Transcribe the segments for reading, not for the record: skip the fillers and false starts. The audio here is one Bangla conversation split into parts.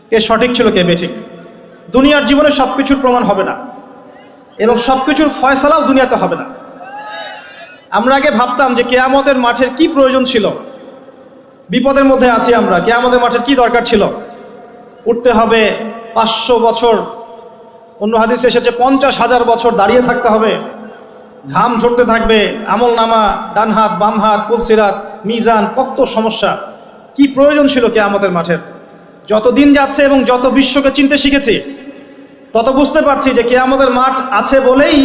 কে সঠিক ছিল কে বেঠিক। দুনিয়ার জীবনে সব কিছুর প্রমাণ হবে না এবং সব কিছুর ফয়সালাও দুনিয়াতে হবে না। আমরা আগে ভাবতাম যে কিয়ামতের মাঠের কি প্রয়োজন ছিল, বিপদের মধ্যে আছি আমরা, কিয়ামতের মাঠের কি দরকার ছিল, উঠতে হবে 500 বছর, অন্য হাদিসে এসেছে 50,000 বছর দাঁড়িয়ে থাকতে হবে, ঘাম ঝরতে থাকবে, আমল নামা, ডান হাত বাম হাত, পুলসিরাত, মিজান, কত সমস্যা। কি প্রয়োজন ছিল কিয়ামতের মাঠের? যত দিন যাচ্ছে এবং যত বিশ্বকে চিনতে শিখেছি তত বুঝতে পারছি যে কিয়ামতের মাঠ আছে বলেই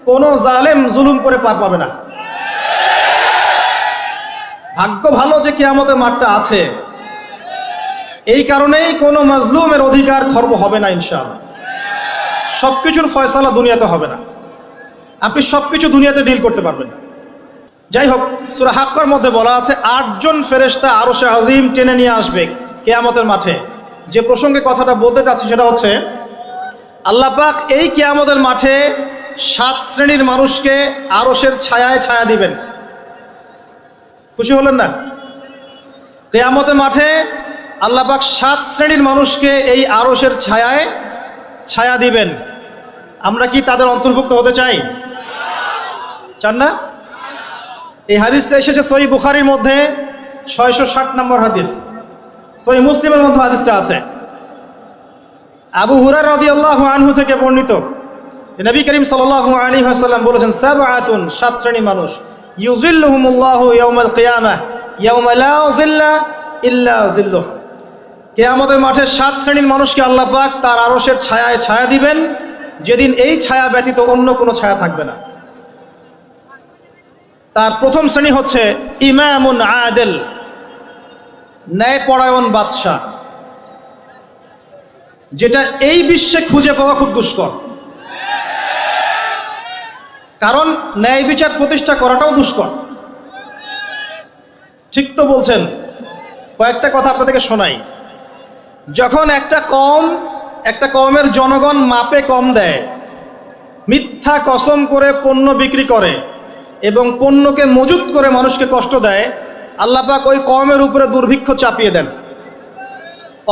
কোনো জালেম জুলুম করে পার পাবে না। ভাগ্য ভালো যে কিয়ামতের মাঠটা আছে, এই কারণেই কোনো মাজলুমের অধিকার খর্ব হবে না ইনশাআল্লাহ। সবকিছুর ফয়সালা দুনিয়াতে হবে না, আপনি সবকিছু দুনিয়াতে ডিল করতে পারবেন না। যাই হোক, সূরা হাক্কার মধ্যে বলা আছে 8 জন ফেরেশতা আরশে আজিম টেনে নিয়ে আসবে কিয়ামতের মাঠে। যে প্রসঙ্গে কথাটা বলতে চাচ্ছি সেটা হচ্ছে আল্লাহ পাক এই কিয়ামতের মাঠে 7 শ্রেণীর মানুষকে আরশের ছায়ায় ছায়া দিবেন। খুশি হলেন না? কিয়ামতের মাঠে আল্লাহ পাক 7 শ্রেণীর মানুষকে এই আরশের ছায়ায় ছায়া দিবেন। আমরা কি তাদের অন্তর্ভুক্ত হতে চাই? চান না? এই হাদিসটা এসেছে সহিহ বুখারীর মধ্যে 660 নম্বর হাদিস, সহিহ মুসলিমের মধ্যে হাদিসটা আছে। আবু হুরায়রা রাদিয়াল্লাহু আনহু থেকে বর্ণিত, নবী করিম সাল্লাল্লাহু আলাইহি ওয়াসাল্লাম বলেছেন, সাবআতুন, 7 শ্রেণীর মানুষ, ইউযিল্লুহুমুল্লাহু ইয়াওমাল কিয়ামাহ ইয়াওমা লা যিল্লা ইল্লা যিল্লুহ। কিয়ামতের মাঠে 7 শ্রেণীর মানুষকে আল্লাহ পাক তার আরশের ছায়ায় ছায়া দিবেন, যেদিন এই ছায়া ব্যতীত অন্য কোনো ছায়া থাকবে না। তার প্রথম শ্রেণী হচ্ছে ইমামুন আদিল, ন্যায়পরায়ণ বাদশা, যেটা এই বিশ্বে খুঁজে পাওয়া খুব দুষ্কর। কারণ ন্যায় বিচার প্রতিষ্ঠা করাটাও দুষ্কর। ঠিক তো বলছেন? কয়েকটা কথা আপনাদেরকে শোনাই। যখন একটা কওমের জনগণ মাপে কম দেয়, মিথ্যা কসম করে পণ্য বিক্রি করে এবং পণ্যকে মজুত করে মানুষকে কষ্ট দেয়, আল্লাহ পাক ওই কওমের উপরে দুর্ভিক্ষ চাপিয়ে দেন।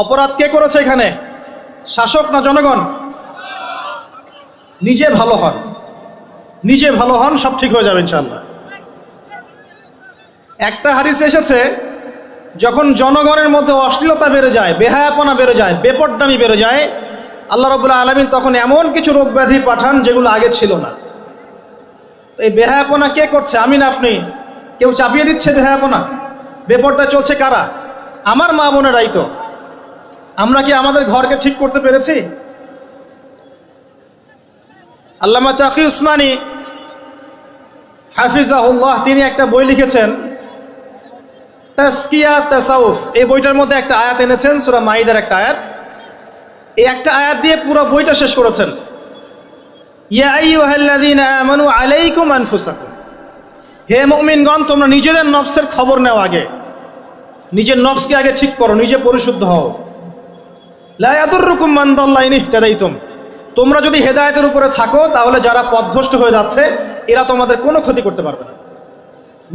অপরাধ কে করেছে এখানে? শাসক না জনগণ? নিজে ভালো হন, নিজে ভালো হন, সব ঠিক হয়ে যাবে ইনশাআল্লাহ। একটা হাদিসে এসেছে, যখন জনগণের মধ্যে অশ্লীলতা বেড়ে যায়, বেহায়াপনা বেড়ে যায়, বেপরদামি বেড়ে যায়, আল্লাহ রাব্বুল আলামিন তখন এমন কিছু রোগ ব্যাধি পাঠান যেগুলো আগে ছিল না। এই বেহায়াপনা কে করছে? আমি না আপনি? কেউ চাপিয়ে দিচ্ছে বেহায়াপনা? বেপরদা চলছে কারা? আমার মা বোনেরাই তো। আমরা কি আমাদের ঘরকে ঠিক করতে পেরেছি? আল্লামা তাকি উসমানী হাফিজাহুল্লাহ তিনি একটা বই লিখেছেন, তাসকিয়া তাসাউফ। এই বইটার মধ্যে একটা আয়াত এনেছেন, সূরা মাইদার একটা আয়াত। এই একটা আয়াত দিয়ে পুরো বইটা শেষ করেছেন। ইয়া আইয়ুহাল্লাযীনা আমানু আলাইকুম আনফুসাকুম, হে মুমিনগণ, তোমরা নিজেদের নফসের খবর নাও, আগে নিজের নফসকে আগে ঠিক করো, নিজে পরিশুদ্ধ হও। লা ইয়াদুররুকুম মান দাল্লা ইন ইহতাদাইতুম, তোমরা যদি হেদায়েতের উপরে থাকো তাহলে যারা পথভ্রষ্ট হয়ে যাচ্ছে এরা তোমাদের কোনো ক্ষতি করতে পারবে না।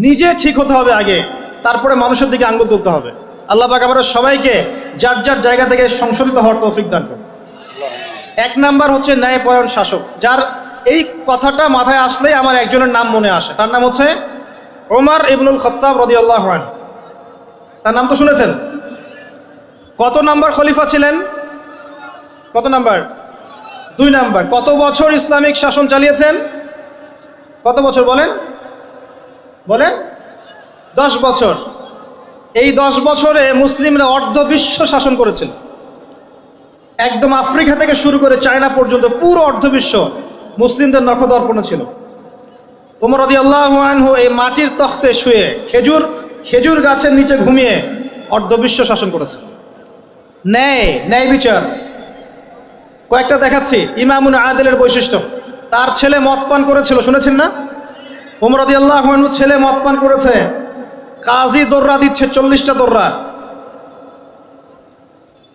নিজে ঠিক হতে হবে আগে, তারপরে মানুষের দিকে আঙ্গুল তুলতে হবে। আল্লাহ পাক আমাদের সবাইকে যার যার জায়গা থেকে সংশোধিত হওয়ার তৌফিক দান করুন। 1 নাম্বার হচ্ছে ন্যায়পরায়ণ শাসক, যার এই কথাটা মাথায় আসলেই আমার একজনের নাম মনে আসে। তার নাম হচ্ছে ওমর ইবনুল খাত্তাব রাদিয়াল্লাহু আনহু। তার নাম তো শুনেছেন। কত নাম্বার খলিফা ছিলেন? কত নাম্বার? 2 নাম্বার। কত বছর ইসলামিক শাসন চালিয়েছেন? কত বছর বলেন? বলেন? 10 বছর। এই 10 বছরে মুসলিমরা অর্ধ বিশ্ব শাসন করেছিল। একদম আফ্রিকা থেকে শুরু করে চায়না পর্যন্ত পুরো অর্ধবিশ্ব মুসলিমদের নখদর্পণে ছিল। ওমর রাদিয়াল্লাহু আনহু এই মাটির তখতে শুয়ে খেজুর গাছের নিচে ঘুমিয়ে অর্ধবিশ্ব শাসন করেছে। ন্যায় বিচার কয়েকটা দেখাচ্ছি। ইমামুন আদিলের বৈশিষ্ট্য, তার ছেলে মদ পান করেছিল, শুনেছেন না? ওমর রাদিয়াল্লাহু আনহু ছেলে মদ পান করেছে, কাজী দৌড়া দিচ্ছে 40টা দৌড়া।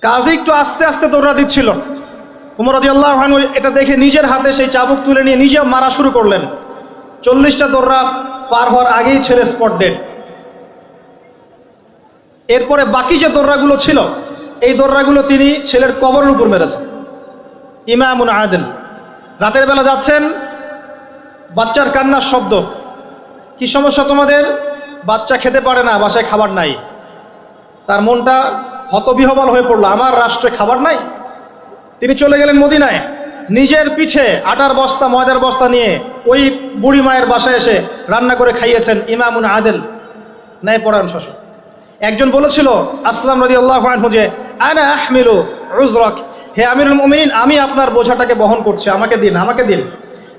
কাজী একটু আস্তে আস্তে দৌড়া দিচ্ছিল। ওমর রাদিয়াল্লাহু আনহু এটা দেখে নিজের হাতে সেই চাবুক তুলে নিয়ে নিজে মারা শুরু করলেন। 40টা দৌড়া পার হওয়ার আগেই ছেলে স্পট ডেড। এরপরে বাকি যে দৌড়াগুলো ছিল এই দোররাগুলো তিনি ছেলের কবরের উপর মেরেছেন। ইমামুন আদিল। রাতের বেলা যাচ্ছেন, বাচ্চার কান্নার শব্দ। কি সমস্যা তোমাদের? বাচ্চা খেতে পারে না, বাসায় খাবার নাই। তার মনটা হতবিহ্বল হয়ে পড়লো, আমার রাষ্ট্রে খাবার নাই। তিনি চলে গেলেন মদিনায়, নিজের পিঠে আটার বস্তা ময়দার বস্তা নিয়ে ওই বুড়ি মায়ের বাসায় এসে রান্না করে খাইয়েছেন। ইমামুন আদিল, ন্যায়পরায়ণ শাসক। একজন বলেছিল আসলাম রাদিয়াল্লাহু আনহু যে আনা আহমিলু উযরাক, হে আমিরুল মুমিনিন, আমি আপনার বোঝাটাকে বহন করছি, আমাকে দিন, আমাকে দিন।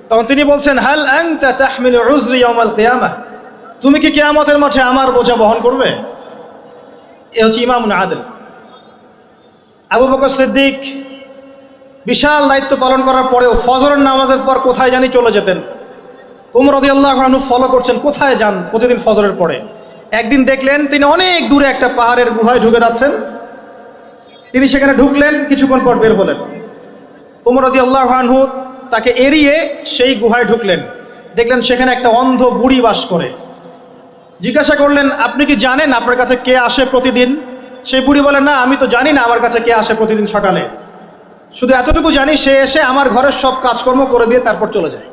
তখন তিনি বলছেন হাল আনতা তাহমিলু উযরি ইয়াউমাল কিয়ামাহ, তুমি কি কিয়ামতের মাঠে আমার বোঝা বহন করবে? এ হচ্ছে ইমামুন আদিল। আবু বকর সিদ্দিক বিশাল দায়িত্ব পালন করার পরেও ফজরের নামাজের পর কোথায় জানি চলে যেতেন। ওমর রাদিয়াল্লাহু আনহু ফলো করছেন, কোথায় যান প্রতিদিন ফজরের পরে। একদিন দেখলেন তিনি অনেক দূরে একটা পাহাড়ের গুহায় ঢুকে যাচ্ছেন। তিনি সেখানে ঢুকলেন, কিছুক্ষণ পর বের হলেন। ওমর রাদিয়াল্লাহু আনহু তাকে এড়িয়ে সেই গুহায় ঢুকলেন। দেখলেন সেখানে একটা অন্ধ বুড়ি বাস করে। জিজ্ঞাসা করলেন, আপনি কি জানেন আপনার কাছে কে আসে প্রতিদিন? সেই বুড়ি বলেন, না, আমি তো জানি না আমার কাছে কে আসে প্রতিদিন সকালে, শুধু এতটুকু জানি সে এসে আমার ঘরের সব কাজকর্ম করে দিয়ে তারপর চলে যায়।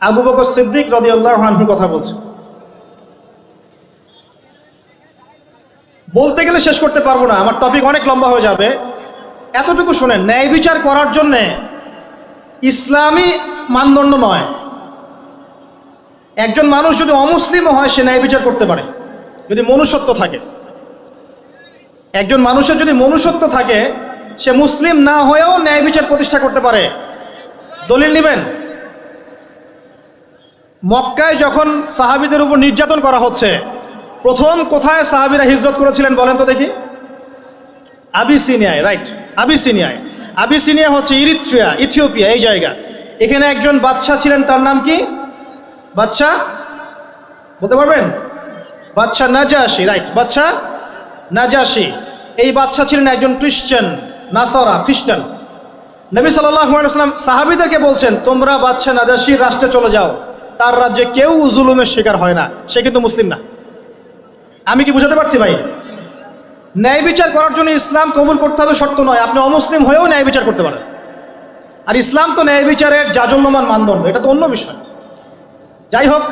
আবু বকর সিদ্দিক রাদিয়াল্লাহু আনহু কথা বলছে। বলতে গেলে শেষ করতে পারবো না, আমার টপিক অনেক লম্বা হয়ে যাবে। এতটুকু শুনেন, ন্যায় বিচার করার জন্যে ইসলামী মানদণ্ড নয়। একজন মানুষ যদি অমুসলিমও হয় সে ন্যায় বিচার করতে পারে যদি মনুষ্যত্ব থাকে। একজন মানুষের যদি মনুষ্যত্ব থাকে সে মুসলিম না হয়েও ন্যায় বিচার প্রতিষ্ঠা করতে পারে। দলিল নেবেন, মক্কায় যখন সাহাবীদের উপর নির্যাতন করা হচ্ছে, প্রথম কোথায় সাহাবীরা হিজরত করেছিলেন বলেন তো দেখি? আবিসিনিয়ায়, রাইট, আবিসিনিয়ায়। আবিসিনিয়া হচ্ছে ইরিত্রিয়া, ইথিওপিয়া, এই জায়গা। এখানে একজন বাদশাহ ছিলেন, তার নাম কি? বাদশাহ বলতে পারবেন? বাদশাহ নাজাশী, রাইট, বাদশাহ নাজাশী। এই বাদশাহ ছিলেন একজন খ্রিস্টান, নাসারা, খ্রিস্টান। নবী সাল্লাল্লাহু আলাইহি ওয়াসাল্লাম সাহাবীদেরকে বলছেন, তোমরা বাদশাহ নাজাশীর রাষ্ট্রে চলে যাও, তার রাজ্যে কেউ জুলুমের শিকার হয় না, সে কিন্তু মুসলিম না। আমি কি বুঝাতে পারছি ভাই? ন্যায় বিচার করার জন্য ইসলাম কবুল করতে হবে শর্ত নয়, আপনি অমুসলিম হয়েও ন্যায় বিচার করতে পারেন। আর ইসলাম তো ন্যায় বিচারের জাজল্যমান মানদণ্ড, এটা তো অন্য বিষয়। যাই হোক,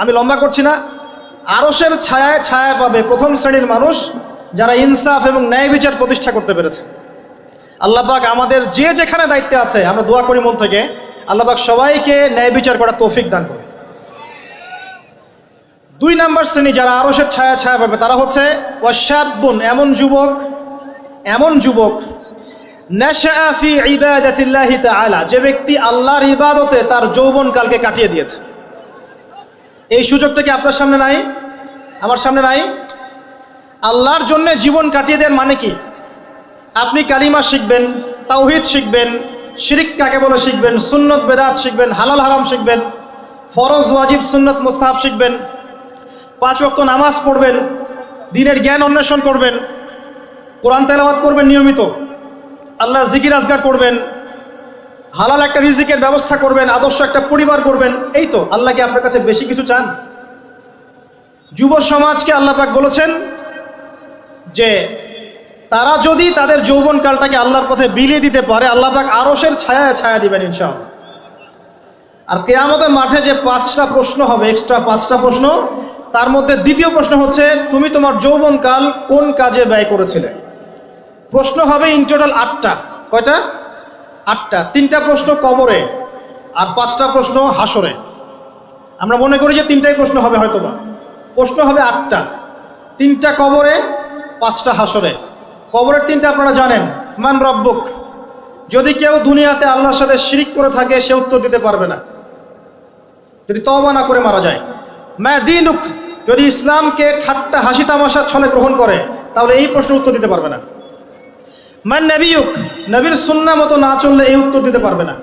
আমি লম্বা করছি না। আরশের ছায়ায় ছায়া পাবে প্রথম শ্রেণীর মানুষ যারা ইনসাফ এবং ন্যায় বিচার প্রতিষ্ঠা করতে পেরেছে। আল্লাহ পাক আমাদের যে যেখানে দায়িত্বে আছে, আমরা দোয়া করি মন থেকে, আল্লাহ পাক সবাইকে ন্যায় বিচার করার তৌফিক দান করে। 2 নম্বর শ্রেণী যারা আরশের ছায়া ছায়া পাবে তারা হচ্ছে ওয়াশাবুন, এমন যুবক নাশআ ফি ইবাদাতিল্লাহি তাআলা, যে ব্যক্তি আল্লাহর ইবাদতে তার যৌবনকালকে কাটিয়ে দিয়েছে। এই সুযোগটা কি আপনার সামনে নাই? আমার সামনে নাই? আল্লাহর জন্য জীবন কাটিয়ে দেওয়ার মানে কি? আপনি কালিমা শিখবেন, তাওহীদ শিখবেন, শিরক কাকে বলে শিখবেন, সুন্নত বেদাত শিখবেন, হালাল হারাম শিখবেন, ফরজ ওয়াজিব সুন্নত মুস্তাহাব শিখবেন, 5 ওয়াক্ত নামাজ পড়বেন, দ্বীনের জ্ঞান অন্বেষণ করবেন, কোরআন তেলাওয়াত করবেন নিয়মিত, আল্লাহর জিকির আজগার করবেন, হালাল একটা রিজিকের ব্যবস্থা করবেন, আদর্শ একটা পরিবার করবেন। এই তো, আল্লাহ কি আপনার কাছে বেশি কিছু চান? যুব সমাজকে আল্লাহ পাক বলেছেন যে তারা যদি তাদের যৌবনকালটাকে আল্লাহর পথে বিলিয়ে দিতে পারে, আল্লাহ পাক আরশের ছায়া ছায়া দিবেন ইনশাআল্লাহ। আর কিয়ামতের মাঠে যে 5টা প্রশ্ন হবে, এক্সট্রা 5টা প্রশ্ন, তার মধ্যে দ্বিতীয় প্রশ্ন হচ্ছে তুমি তোমার যৌবনকাল কোন কাজে ব্যয় করেছিলে। প্রশ্ন হবে ইন টোটাল 8টা। কয়টা? 8টা। 3টা প্রশ্ন কবরে আর 5টা প্রশ্ন হাসরে। আমরা মনে করি যে 3টাই প্রশ্ন হবে হয়তোবা, প্রশ্ন হবে 8টা। 3টা কবরে, 5টা হাসরে। কবরের 3টা আপনারা জানেন, মান রব্বুক, যদি কেউ দুনিয়াতে আল্লাহর সাথে শিরিক করে থাকে সে উত্তর দিতে পারবে না, যদি তওবা না করে মারা যায়। মা দীনুক, যদি ইসলামকে ঠাট্টা হাসি তামাশার ছলে গ্রহণ করে তাহলে এই প্রশ্নের উত্তর দিতে পারবে না। মান নবিয়ুক, নবীর সুন্নাহ মতো না চললে এই উত্তর দিতে পারবে না।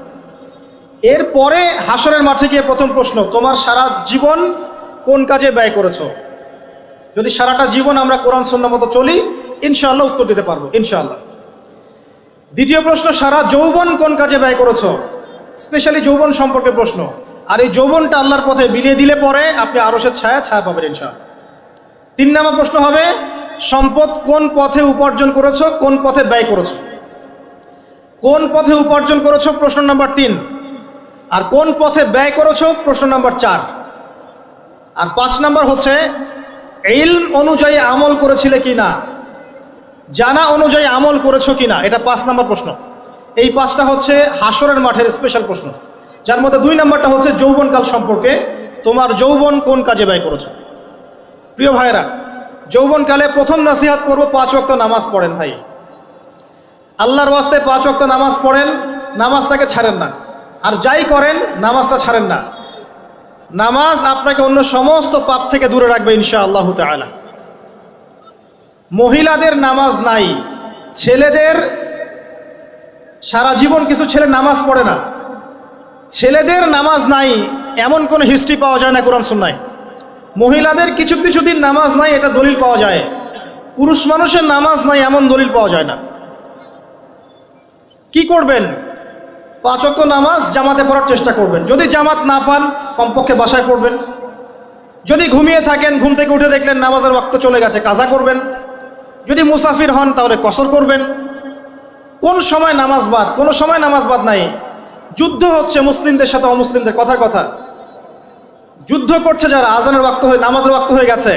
এরপরে হাসরের মাঠে গিয়ে প্রথম প্রশ্ন, তোমার সারা জীবন কোন কাজে ব্যয় করেছো। যদি সারাটা জীবন আমরা কোরআন সুন্নাহ মতো চলি, ইনশাআল্লাহ উত্তর দিতে পারবো, ইনশাআল্লাহ। দ্বিতীয় প্রশ্ন, সারা যৌবন কোন কাজে ব্যয় করেছো, স্পেশালি যৌবন সম্পর্কে প্রশ্ন। আর এই যৌবনটা আল্লাহর পথে বিলিয়ে দিলে পরে আপনি আরশের ছায়া ছায়া পাবেন ইনশাআল্লাহ। 3 নম্বর প্রশ্ন হবে সম্পদ কোন পথে উপার্জন করেছো, কোন পথে ব্যয় করেছো। কোন পথে উপার্জন করেছো প্রশ্ন নাম্বার 3, আর কোন পথে ব্যয় করেছো প্রশ্ন নাম্বার 4। আর 5 নাম্বার হচ্ছে ইলম অনুযায়ী আমল করেছিলে কিনা, জানা অনুযায়ী আমল করেছো কিনা, এটা 5 নাম্বার প্রশ্ন। এই 5টা হচ্ছে হাসরের মাঠের স্পেশাল প্রশ্ন, যার মধ্যে 2 নাম্বারটা হচ্ছে যৌবনকাল সম্পর্কে, তোমার যৌবন কোন কাজে ব্যয় করেছো। প্রিয় ভাইরা, যৌবনকালে প্রথম নসিহত করব 5 ওয়াক্ত নামাজ পড়েন ভাই। আল্লাহর ওয়াস্তে 5 ওয়াক্ত নামাজ পড়েন, নামাজটাকে ছাড়েন না। আর যাই করেন নামাজটা ছাড়েন না। নামাজ আপনাকে অন্য সমস্ত পাপ থেকে দূরে রাখবে ইনশাআল্লাহ তাআলা। মহিলাদের নামাজ নাই, ছেলেদের সারা জীবন কিছু ছেলে নামাজ পড়ে না, ছেলেদের নামাজ নাই এমন কোনো হিস্ট্রি পাওয়া যায় না কোরআন সুন্নাহয়। মহিলাদের কিছু কিছু দিন নামাজ নাই, এটা দলিল পাওয়া যায়। পুরুষ মানুষের নামাজ নাই এমন দলিল পাওয়া যায় না। কি করবেন? 5 ওয়াক্ত নামাজ জামাতে পড়ার চেষ্টা করবেন। যদি জামাত না পান কমপক্ষে বাসায় পড়বেন। যদি ঘুমিয়ে থাকেন, ঘুম থেকে উঠে দেখলেন নামাজের ওয়াক্ত চলে গেছে, কাজা করবেন। যদি মুসাফির হন তাহলে কসর করবেন। কোন সময় নামাজ বাদ? কোনো সময় নামাজ বাদ নাই। যুদ্ধ হচ্ছে মুসলিমদের সাথে অমুসলিমদের, কথার কথা। যুদ্ধ করছে যারা, আজানের ওয়াক্ত হয়ে নামাজের ওয়াক্ত হয়ে গেছে,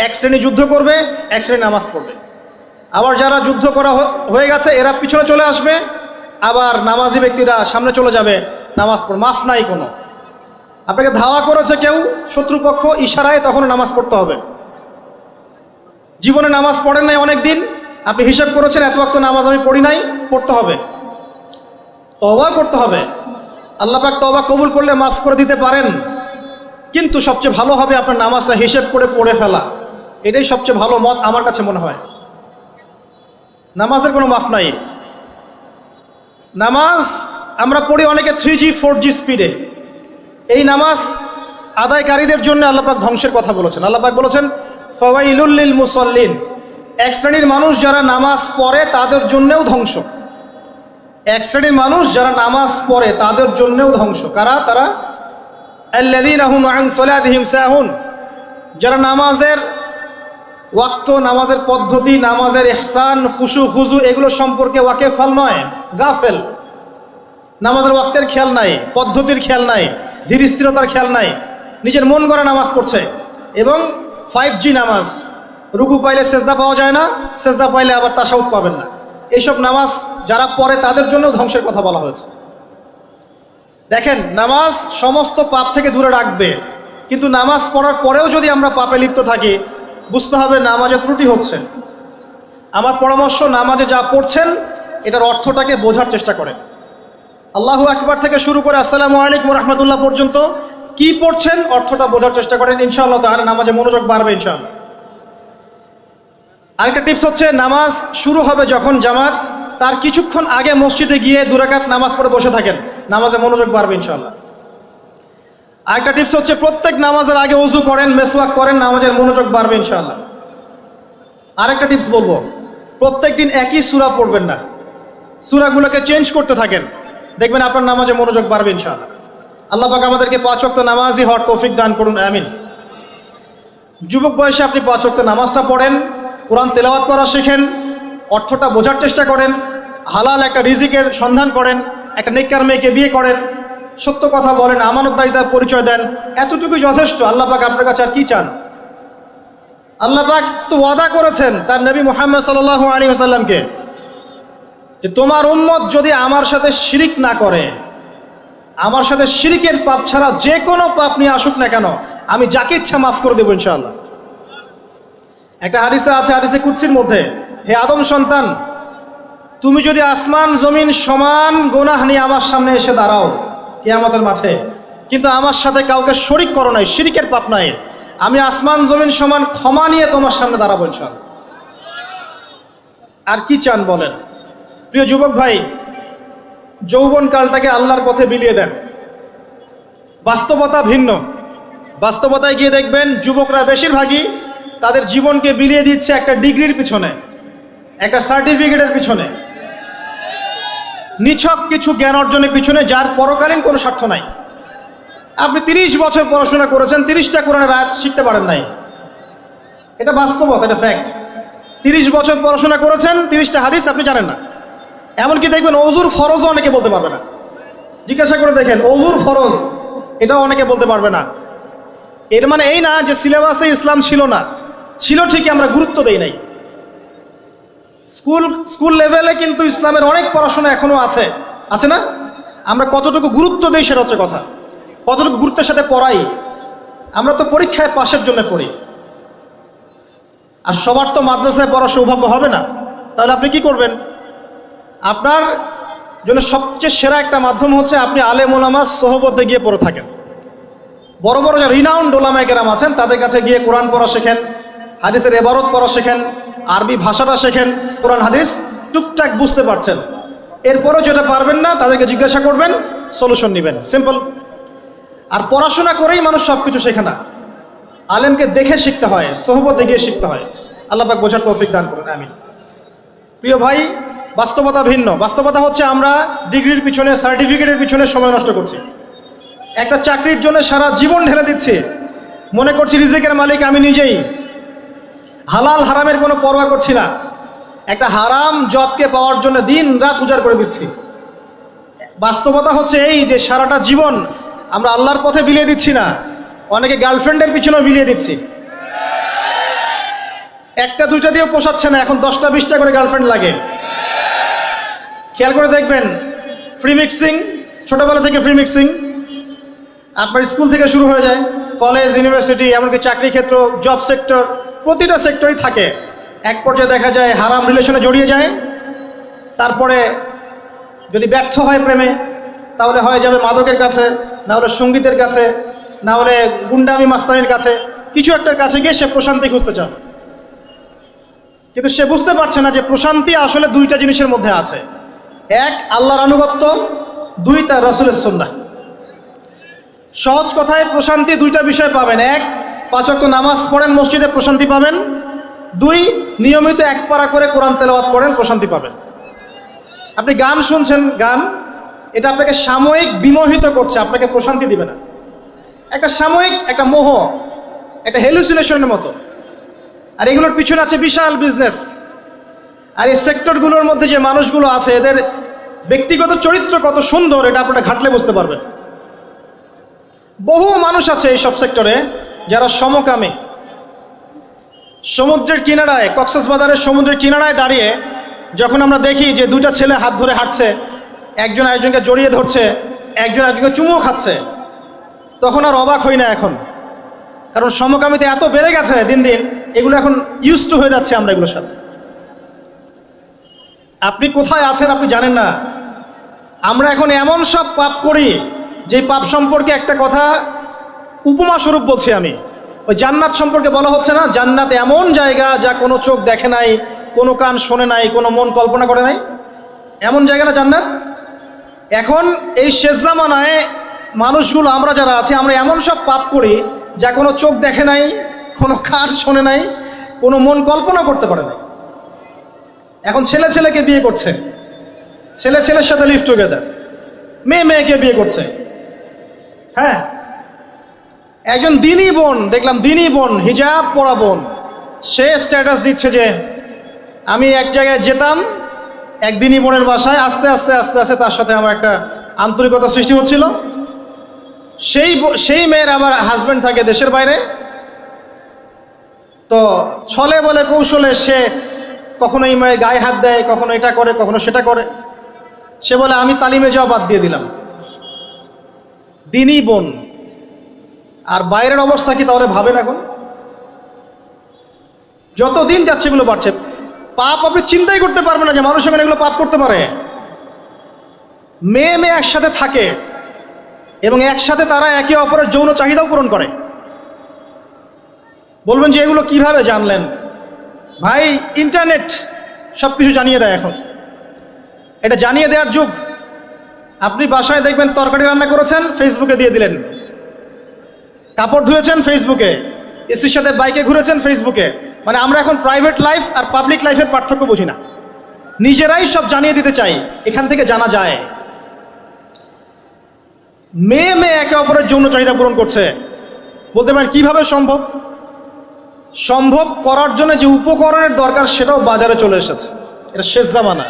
এক শ্রেণী যুদ্ধ করবে, এক শ্রেণী নামাজ পড়বে। আবার যারা যুদ্ধ করা হয়ে গেছে এরা পিছনে চলে আসবে, আবার নামাজি ব্যক্তিরা সামনে চলে যাবে, নামাজ পড়, মাফ নাই কোনো। আপনাকে ধাওয়া করেছে কেউ শত্রুপক্ষ, ইশারায় তখন নামাজ পড়তে হবে। জীবনে নামাজ পড়েন নাই অনেক দিন, আপনি হিসাব করেছেন এত ওয়াক্ত নামাজ আমি পড়ি নাই, পড়তে হবে, তওবা করতে হবে। আল্লাহ পাক তওবা কবুল করলে মাফ করে দিতে পারেন, কিন্তু সবচেয়ে ভালো হবে আপনার নামাজটা হিসেব করে পড়ে ফেলা। এটাই সবচেয়ে ভালো মত আমার কাছে মনে হয়। নামাজের কোনো মাফ নাই। নামাজ আমরা পড়ি অনেকে 3G 4G স্পিডে। এই নামাজ আদায়কারীদের জন্য আল্লাহ পাক ধ্বংসের কথা বলেছেন। আল্লাহ পাক বলেছেন ফাওয়াইলুল লিল মুসাল্লিন, এক শ্রেণীর মানুষ যারা নামাজ পড়ে তাদের জন্যও ধ্বংস। এক শ্রেণীর মানুষ যারা নামাজ পড়ে তাদের জন্যও ধ্বংস। কারা? তারা আল্লাযীনা হুম আন সালাতিহিম সাহুন, যারা নামাজের ওয়াক্ত, নামাজের পদ্ধতি, নামাজের ইহসান, খুশু খুজু এগুলো সম্পর্কে ওয়াকেফাল নয়, গাফেল। নামাজের ওয়াক্তের খেয়াল নাই, পদ্ধতির খেয়াল নাই, ধীর স্থিরতার খেয়াল নাই, নিজের মন গড়া নামাজ পড়ছে। এবং 5G নামাজ, রুকু পাইলে সেজদা পাওয়া যায় না, সেজদা পাইলে আবার তাশাহুদ পাবেন না। এইসব নামাজ যারা পড়ে তাদের জন্য ধ্বংসের কথা বলা হয়েছে। দেখেন, নামাজ সমস্ত পাপ থেকে দূরে রাখবে, কিন্তু নামাজ পড়ার পরেও যদি আমরা পাপে লিপ্ত থাকি বুঝতে হবে নামাজে ত্রুটি হচ্ছে। আমার পরামর্শ, নামাজে যা পড়ছেন এটার অর্থটাকে বোঝার চেষ্টা করেন। আল্লাহু আকবার থেকে শুরু করে আসসালামু আলাইকুম রহমতুল্লাহ পর্যন্ত কি পড়ছেন অর্থটা বোঝার চেষ্টা করেন, ইনশাআল্লাহ তাআলা নামাজে মনোযোগ বাড়বে ইনশাআল্লাহ। আরেকটা টিপস হচ্ছে, নামাজ শুরু হবে যখন জামাত, তার কিছুক্ষণ আগে মসজিদে গিয়ে 2 রাকাত নামাজ পড়ে বসে থাকেন, নামাজে মনোযোগ বাড়বে ইনশাআল্লাহ। আরেকটা টিপস হচ্ছে, প্রত্যেক নামাজের আগে ওযু করেন, মেসওয়াক করেন, নামাজের মনোযোগ বাড়বে ইনশাআল্লাহ। আরেকটা টিপস বলবো, প্রত্যেক দিন একই সূরা পড়বেন না, সূরাগুলোকে চেঞ্জ করতে থাকেন, দেখবেন আপনার নামাজে মনোযোগ বাড়বে ইনশাআল্লাহ। আল্লাহ পাক আমাদেরকে 5 ওয়াক্ত নামাজি হওয়ার তৌফিক দান করুন, আমিন। যুবক বয়সে আপনি 5 ওয়াক্ত নামাজটা পড়েন, কোরআন তেলাওয়াত করা শেখেন, অর্থটা বোঝার চেষ্টা করেন, হালাল একটা রিজিকের সন্ধান করেন, একটা নেককার মেয়েকে বিয়ে করেন, সত্য কথা বলেন, আমানতদারিতার পরিচয় দেন, এতটুকুই যথেষ্ট। আল্লাহ পাক আপনার কাছে আর কি চান? আল্লাহ পাক তো ওয়াদা করেছেন তার নবী মুহাম্মদ সাল্লাল্লাহু আলাইহি ওয়াসাল্লামকে যে তোমার উম্মত যদি আমার সাথে শিরিক না করে, আমার সাথে শিরিকের পাপ ছাড়া যে কোনো পাপ নিয়ে আসুক না কেন, আমি যাকে ইচ্ছা মাফ করে দেবো ইনশাআল্লাহ। একটা হাদিসে আছে, হাদিসে কুদসির মধ্যে, হে আদম সন্তান, তুমি যদি আসমান জমিন সমান গুনাহ নিয়ে আমার সামনে এসে দাঁড়াও কিয়ামতের মাঠে, কিন্তু আমার সাথে কাউকে শরিক করো নাই, শিরিকের পাপ নাই, আমি আসমান জমিন সমান ক্ষমা নিয়ে তোমার সামনে দাঁড়াবো ইনশাআল্লাহ। আর কি চান বলেন? প্রিয় যুবক ভাই, যৌবনকালটাকে আল্লাহর পথে বিলিয়ে দেন। বাস্তবতা ভিন্ন। বাস্তবতায় গিয়ে দেখবেন যুবকরা বেশিরভাগই তাদের জীবনকে বিলিয়ে দিচ্ছে একটা ডিগ্রির পিছনে, একটা সার্টিফিকেটের পিছনে, নিছক কিছু জ্ঞান অর্জনের পিছনে, যার পরকালীন কোনো স্বার্থ নাই। আপনি 30 বছর পড়াশোনা করেছেন, 30টা কোরআনের আয়াত শিখতে পারেন নাই, এটা বাস্তবতা, এটা ফ্যাক্ট। 30 বছর পড়াশোনা করেছেন, 30টা হাদিস আপনি জানেন না। এমনকি দেখবেন অজুর ফরজও অনেকে বলতে পারবে না। জিজ্ঞাসা করে দেখেন, অজুর ফরজ এটাও অনেকে বলতে পারবে না। এর মানে এই না যে সিলেবাসে ইসলাম ছিল না, ছিল ঠিকই, আমরা গুরুত্ব দেই নাই। স্কুল লেভেলে কিন্তু ইসলামের অনেক পড়াশোনা এখনো আছে, আছে না? আমরা কতটুকু গুরুত্ব দিই সেটা হচ্ছে কথা, কতটুকু গুরুত্বের সাথে পড়াই। আমরা তো পরীক্ষায় পাশের জন্য পড়ি, আর সবার তো মাদ্রাসায় পড়ার সৌভাগ্য হবে না। তাহলে আপনি কি করবেন? আপনার জন্য সবচেয়ে সেরা একটা মাধ্যম হচ্ছে আপনি আলেম ওলামার সোহবতে গিয়ে পড়ে থাকেন। বড় বড় যে রিনাউন্ড ওলামায়ে কেরাম আছেন তাদের কাছে গিয়ে কোরআন পড়া শেখেন, হাদিসের ইবারত পড়া শেখেন, আরবি ভাষাটা শেখেন, কোরআন হাদিস টুকটাক বুঝতে পারছেন। এরপরও যেটা পারবেন না তাদেরকে জিজ্ঞাসা করবেন, সলিউশন নেবেন, সিম্পল। আর পড়াশোনা করেই মানুষ সব কিছু শেখে না, আলেমকে দেখে শিখতে হয়, সোহবতে গিয়ে শিখতে হয়। আল্লাহ পাক বোঝার তৌফিক দান করুন, আমিন। প্রিয় ভাই, বাস্তবতা ভিন্ন। বাস্তবতা হচ্ছে আমরা ডিগ্রির পিছনে, সার্টিফিকেটের পিছনে সময় নষ্ট করছি, একটা চাকরির জন্য সারা জীবন ঢেলে দিচ্ছি, মনে করছি রিজিকের মালিক আমি নিজেই, হালাল হারামের কোনো পরোয়া করছি না, একটা হারাম জবকে পাওয়ার জন্য দিন রাত উজাড় করে দিচ্ছি। বাস্তবতা হচ্ছে এই যে সারাটা জীবন আমরা আল্লাহর পথে বিলিয়ে দিচ্ছি না, অনেকে গার্লফ্রেন্ডের পিছনেও বিলিয়ে দিচ্ছি। একটা দুইটা দিয়েও পোষাচ্ছে না, এখন 10টা 20টা করে গার্লফ্রেন্ড লাগে। খেয়াল করে দেখবেন, ফ্রি মিক্সিং, ছোটোবেলা থেকে ফ্রি মিক্সিং আপনার স্কুল থেকে শুরু হয়ে যায়, কলেজ, ইউনিভার্সিটি, এমনকি চাকরি ক্ষেত্র, জব সেক্টর, প্রতিটা সেক্টরই থাকে। এক পর্যায়ে দেখা যায় হারাম রিলেশনে জড়িয়ে যায়, তারপরে যদি ব্যর্থ হয় প্রেমে তাহলে হয়ে যাবে মাদকের কাছে, না হলে সঙ্গীতের কাছে, না হলে গুন্ডামি মাস্তানির কাছে, কিছু একটার কাছে গিয়ে সে প্রশান্তি খুঁজতে চায়। কিন্তু সে বুঝতে পারছে না যে প্রশান্তি আসলে দুইটা জিনিসের মধ্যে আছে, এক আল্লাহর আনুগত্য, দুই তার রাসূলের সুন্নাহ। সহজ কথায় প্রশান্তি দুইটা বিষয় পাবেন, এক 5 ওয়াক্ত নামাজ পড়েন মসজিদে, প্রশান্তি পাবেন। 2 নিয়মিত এক পারা করে কোরআন তেলাওয়াত করেন, প্রশান্তি পাবেন। আপনি গান শুনছেন, গান এটা আপনাকে সাময়িক বিমোহিত করছে, আপনাকে প্রশান্তি দিবে না। একটা সাময়িক একটা মোহ, একটা হ্যালুসিনেশনের মতো। আর এগুলোর পিছনে আছে বিশাল বিজনেস। আর এই সেক্টরগুলোর মধ্যে যে মানুষগুলো আছে এদের ব্যক্তিগত চরিত্র কত সুন্দর এটা আপনারা ঘাটলে বুঝতে পারবেন। বহু মানুষ আছে এই সব সেক্টরে যারা সমকামী। সমুদ্রের কিনারায়, কক্সবাজারের সমুদ্রের কিনারায় দাঁড়িয়ে যখন আমরা দেখি যে দুইটা ছেলে হাত ধরে হাঁটছে, একজন আরেকজনকে জড়িয়ে ধরছে, একজন আরেকজনকে চুমু খাচ্ছে, তখন আর অবাক হই না এখন, কারণ সমকামিতা এত বেড়ে গেছে দিন দিন, এগুলো এখন ইউজ টু হয়ে যাচ্ছে আমরা এগুলোর সাথে। আপনি কোথায় আছেন আপনি জানেন না। আমরা এখন এমন সব পাপ করি যে পাপ সম্পর্কে একটা কথা উপমা স্বরূপ বলছি আমি। ওই জান্নাত সম্পর্কে বলা হচ্ছে না, জান্নাত এমন জায়গা যা কোনো চোখ দেখে নাই, কোনো কান শোনে নাই, কোনো মন কল্পনা করে নাই, এমন জায়গা না জান্নাত। এখন এই শেষ জামানায় মানুষগুলো, আমরা যারা আছি, আমরা এমন সব পাপ করি যা কোনো চোখ দেখে নাই, কোনো কান শোনে নাই, কোনো মন কল্পনা করতে পারে না। এখন ছেলে ছেলেকে বিয়ে করছে, ছেলে ছেলের সাথে লিভ টুগেদার, মেয়ে মেয়েকে বিয়ে করছে। হ্যাঁ, একজন দিনী বোন দেখলাম, দিনী বোন, হিজাব পরা বোন, সে স্ট্যাটাস দিচ্ছে যে আমি এক জায়গায় যেতাম এক দিনী বোনের বাসায়, আস্তে আস্তে আস্তে আস্তে তার সাথে আমার একটা আন্তরিকতা সৃষ্টি হচ্ছিল। সেই মেয়ের আমার হাজব্যান্ড থাকে দেশের বাইরে, তো ছলে বলে কৌশলে সে কখনো এই মেয়ের গায়ে হাত দেয়, কখনো এটা করে, কখনো সেটা করে। সে বলে আমি তালিমে যাওয়া বাদ দিয়ে দিলাম। দিনী বোন, আর বাইরের অবস্থা কি তাহলে ভাবেন। এখন যত দিন যাচ্ছে এগুলো বাড়ছে। পাপ আপনি চিন্তাই করতে পারবেন না যে মানুষ এখানে এগুলো পাপ করতে পারে। মেয়ে মেয়ে একসাথে থাকে এবং একসাথে তারা একে অপরের যৌন চাহিদাও পূরণ করে। বলবেন যে এগুলো কিভাবে জানলেন? ভাই, ইন্টারনেট সব কিছু জানিয়ে দেয়। এখন এটা জানিয়ে দেওয়ার যুগ। আপনি বাসায় দেখবেন তরকারি রান্না করেছেন, ফেসবুকে দিয়ে দিলেন। কাপড় ধুয়েছেন, ফেসবুকে। স্ত্রীর সাথে বাইকে ঘুরেছেন, ফেসবুকে। মানে আমরা এখন প্রাইভেট লাইফ আর পাবলিক লাইফের পার্থক্য বুঝি না, নিজেরাই সব জানিয়ে দিতে চাই। এখান থেকে জানা যায় মেয়ে মেয়ে একে অপরের যৌন চাহিদা পূরণ করছে। বলতে পারেন কিভাবে সম্ভব? সম্ভব করার জন্য যে উপকরণের দরকার সেটাও বাজারে চলে এসেছে। এটা শেষ জামানা,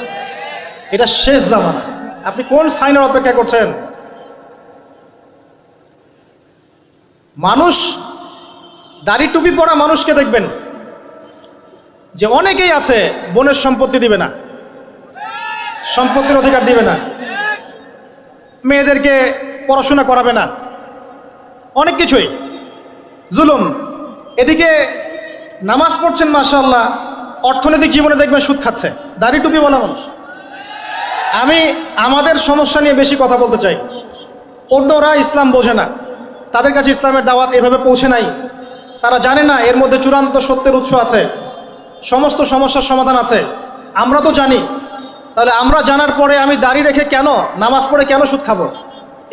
এটা শেষ জামানা। আপনি কোন সাইনের অপেক্ষা করছেন? মানুষ, দাড়ি টুপি পরা মানুষকে দেখবেন যে অনেকেই আছে বোনের সম্পত্তি দিবে না, সম্পত্তির অধিকার দিবে না, মেয়েদেরকে পড়াশোনা করাবে না, অনেক কিছুই জুলুম। এদিকে নামাজ পড়ছেন মাশাআল্লাহ, অর্থনৈতিক জীবনে দেখবেন সুদ খাচ্ছে, দাড়ি টুপি বলা মানুষ। আমি আমাদের সমস্যা নিয়ে বেশি কথা বলতে চাই। অন্যরা ইসলাম বোঝে না, তাদের কাছে ইসলামের দাওয়াত এভাবে পৌঁছে নাই, তারা জানে না এর মধ্যে চূড়ান্ত সত্যের উৎস আছে, সমস্ত সমস্যার সমাধান আছে। আমরা তো জানি, তাহলে আমরা জানার পরে আমি দাড়ি রেখে কেন, নামাজ পড়ে কেন সুদ খাবো?